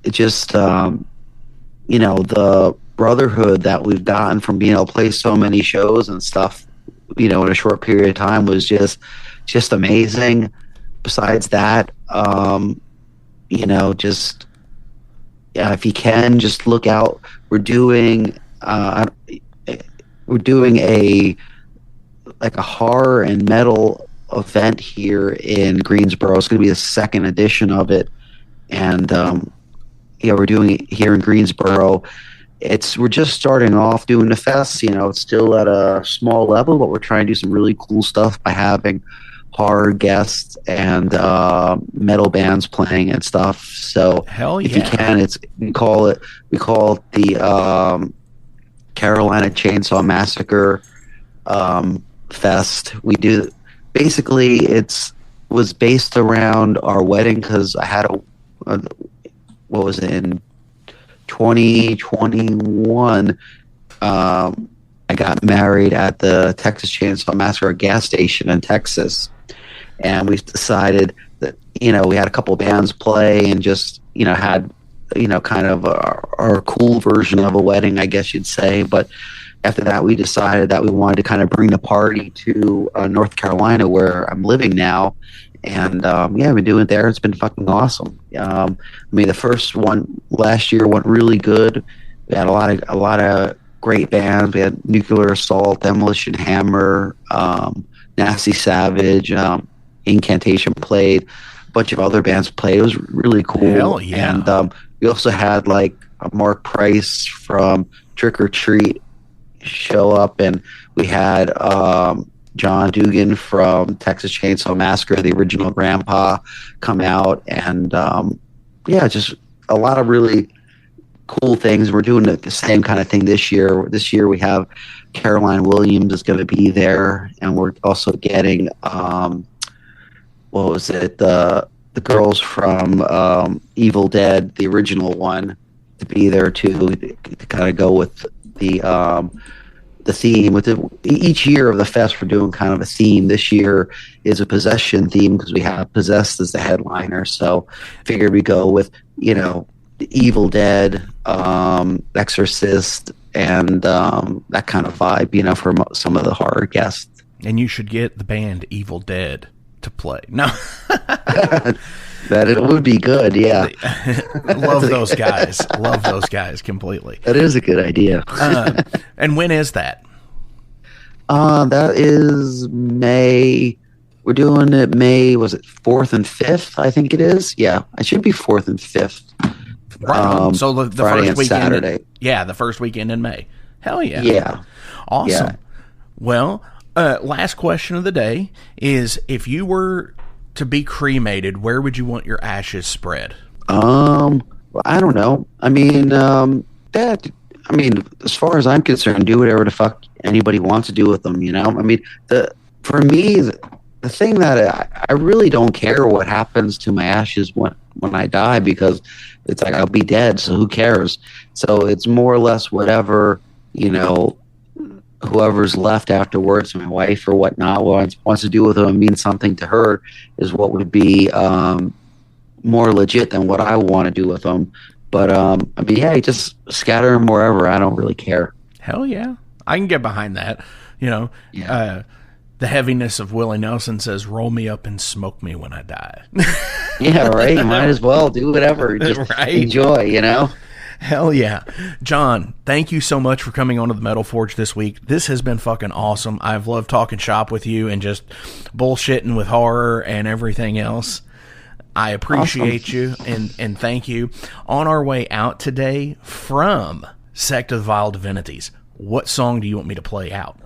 it just the brotherhood that we've gotten from being able to play so many shows and stuff, in a short period of time, was just amazing. Besides that, if you can, just look out. We're doing a horror and metal event here in Greensboro. It's going to be the second edition of it, and we're doing it here in Greensboro. We're just starting off doing the fest. It's still at a small level, but we're trying to do some really cool stuff by having horror guests and metal bands playing and stuff. So hell yeah. If you can, we call it the Carolina Chainsaw Massacre Fest. We do basically, was based around our wedding, because I had what was it, in 2021, I got married at the Texas Chainsaw Massacre gas station in Texas. And we decided that, we had a couple bands play, and just, had, kind of our cool version of a wedding, I guess you'd say. But after that, we decided that we wanted to kind of bring the party to North Carolina, where I'm living now. And I've been doing it there. It's been fucking awesome. The first one last year went really good. We had a lot of great bands. We had Nuclear Assault, Demolition Hammer, Nasty Savage, Incantation played, a bunch of other bands played. It was really cool. Hell yeah. And we also had like a Mark Price from Trick or Treat show up, and we had John Dugan from Texas Chainsaw Massacre, the original grandpa, come out, and just a lot of really cool things. We're doing the same kind of thing this year. This year we have Caroline Williams is going to be there, and we're also getting the girls from Evil Dead, the original one, to be there too, to kind of go with the theme. With each year of the fest, we're doing kind of a theme. This year is a possession theme because we have Possessed as the headliner. So figured we go with Evil Dead, Exorcist, and that kind of vibe, for some of the horror guests. And you should get the band Evil Dead to play. No. That it would be good, yeah. Love those guys. Love those guys completely. That is a good idea. And when is that? That is May. We're doing it May, was it 4th and 5th? I think it is. Yeah, it should be 4th and 5th. Right. So the Friday first weekend. Saturday. The first weekend in May. Hell yeah. Yeah. Awesome. Yeah. Well, last question of the day is, if you were to be cremated, where would you want your ashes spread? Well, I don't know. I mean, as far as I'm concerned, do whatever the fuck anybody wants to do with them, I mean, for me, the thing that I really don't care what happens to my ashes when I die, because it's like I'll be dead, so who cares? So it's more or less whatever, whoever's left afterwards, my wife or whatnot, wants to do with them and mean something to her, is what would be more legit than what I want to do with them. But you just scatter them wherever. I don't really care. Hell yeah, I can get behind that. The heaviness of Willie Nelson says, "Roll me up and smoke me when I die." Yeah, right. You might as well do whatever. Just enjoy. Hell yeah. John, thank you so much for coming onto the Metal Forge this week. This has been fucking awesome. I've loved talking shop with you and just bullshitting with horror and everything else. I appreciate you, and thank you. On our way out today from Sect of the Vile Divinities, what song do you want me to play out?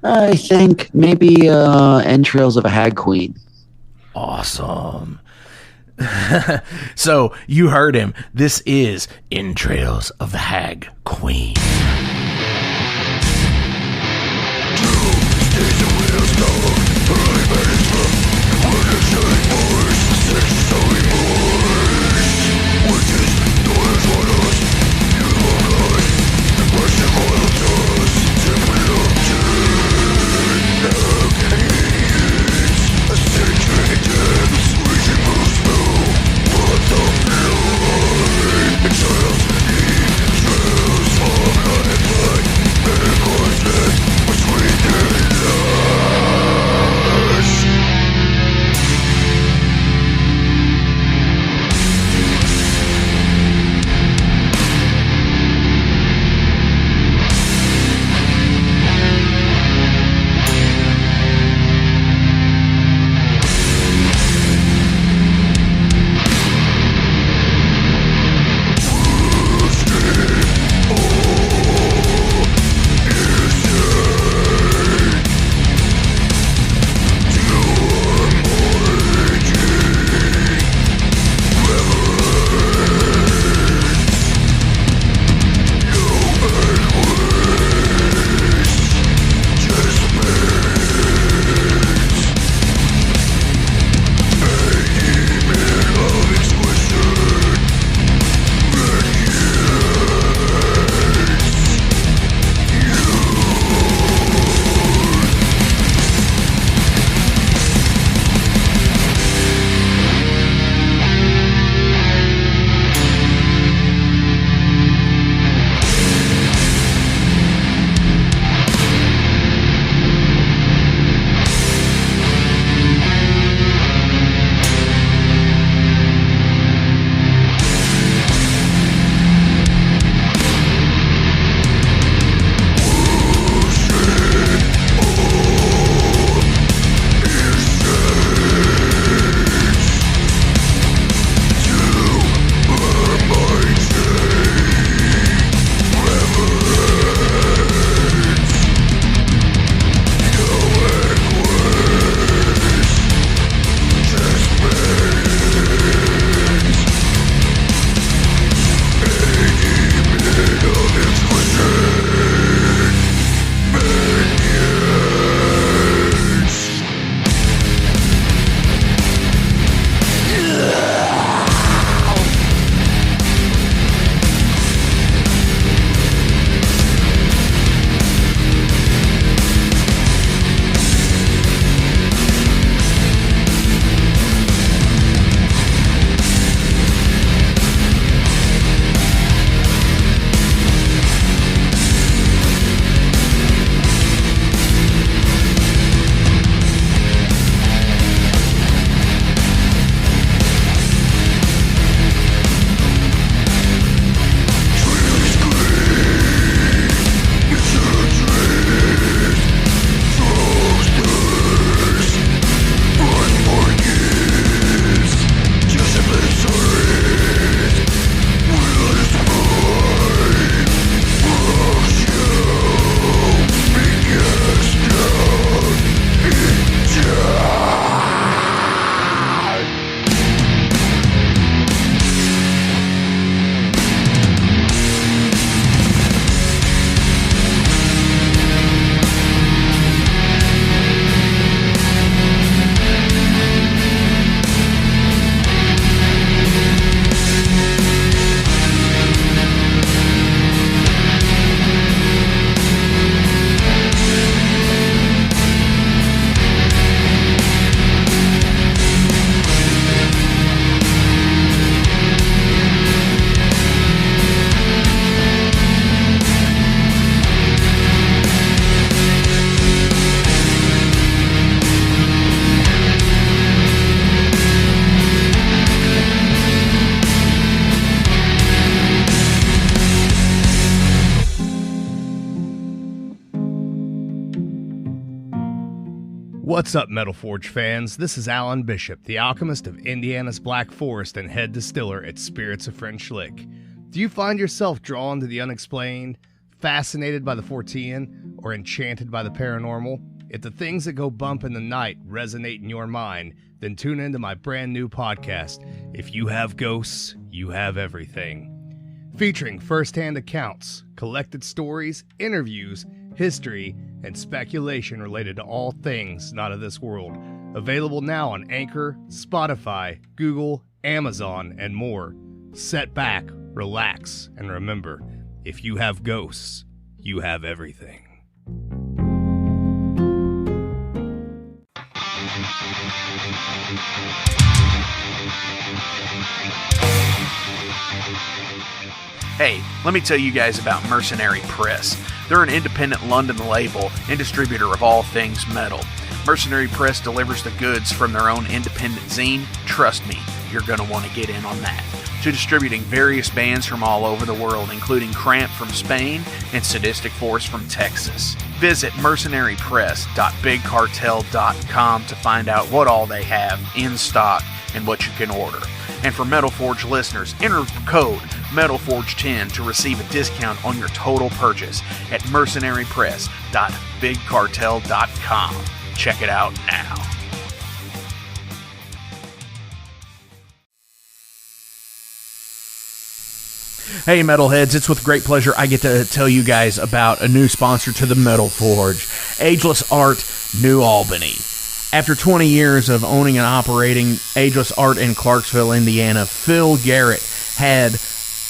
I think maybe Entrails of a Hag Queen. Awesome. So you heard him. This is Entrails of the Hag Queen. Trails of What's up, Metal Forge fans? This is Alan Bishop, the alchemist of Indiana's Black Forest and head distiller at Spirits of French Lick. Do you find yourself drawn to the unexplained, fascinated by the Fortean, or enchanted by the paranormal? If the things that go bump in the night resonate in your mind, then tune into my brand new podcast, If You Have Ghosts, You Have Everything. Featuring first-hand accounts, collected stories, interviews, history, and speculation related to all things not of this world. Available now on Anchor, Spotify, Google, Amazon, and more. Sit back, relax, and remember, if you have ghosts, you have everything. Hey, let me tell you guys about Mercenary Press. They're an independent London label and distributor of all things metal. Mercenary Press delivers the goods from their own independent zine. Trust me, you're going to want to get in on that. To distributing various bands from all over the world, including Cramp from Spain and Sadistic Force from Texas. Visit mercenarypress.bigcartel.com to find out what all they have in stock and what you can order. And for Metal Forge listeners, enter code METALFORGE10 to receive a discount on your total purchase at mercenarypress.bigcartel.com. Check it out now. Hey Metalheads, it's with great pleasure I get to tell you guys about a new sponsor to the Metal Forge, Ageless Art, New Albany. After 20 years of owning and operating Ageless Art in Clarksville, Indiana, Phil Garrett had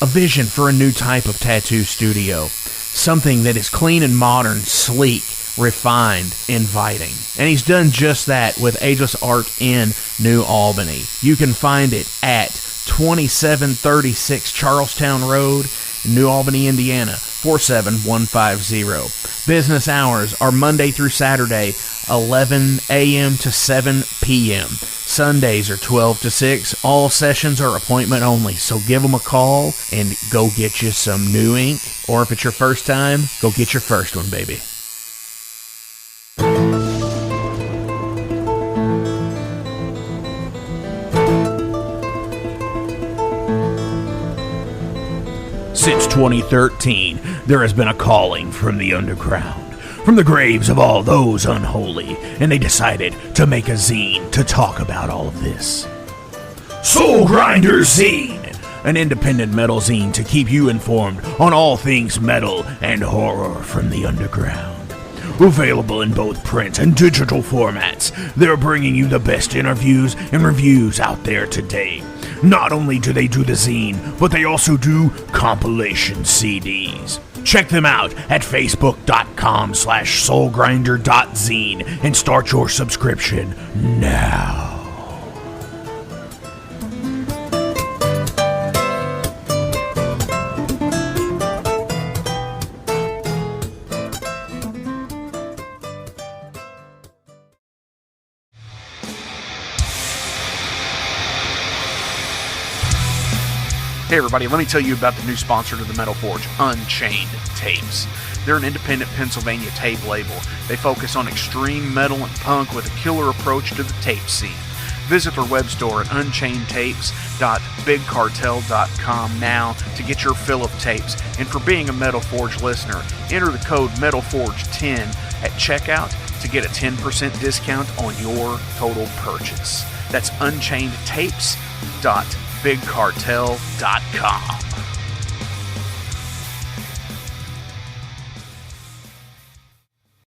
a vision for a new type of tattoo studio. Something that is clean and modern, sleek, refined, inviting. And he's done just that with Ageless Art in New Albany. You can find it at 2736 Charlestown Road, New Albany, Indiana, 47150. Business hours are Monday through Saturday, 11 a.m. to 7 p.m. Sundays are 12 to 6. All sessions are appointment only, so give them a call and go get you some new ink. Or if it's your first time, go get your first one, baby. Since 2013, there has been a calling from the underground, from the graves of all those unholy, and they decided to make a zine to talk about all of this. Soul Grinder Zine, an independent metal zine to keep you informed on all things metal and horror from the underground. Available in both print and digital formats, they're bringing you the best interviews and reviews out there today. Not only do they do the zine, but they also do compilation CDs. Check them out at facebook.com/soulgrinder.zine and start your subscription now. Hey everybody, let me tell you about the new sponsor to the Metal Forge, Unchained Tapes. They're an independent Pennsylvania tape label. They focus on extreme metal and punk with a killer approach to the tape scene. Visit their web store at unchainedtapes.bigcartel.com now to get your fill of tapes. And for being a Metal Forge listener, enter the code METALFORGE10 at checkout to get a 10% discount on your total purchase. That's unchainedtapes.bigcartel.com.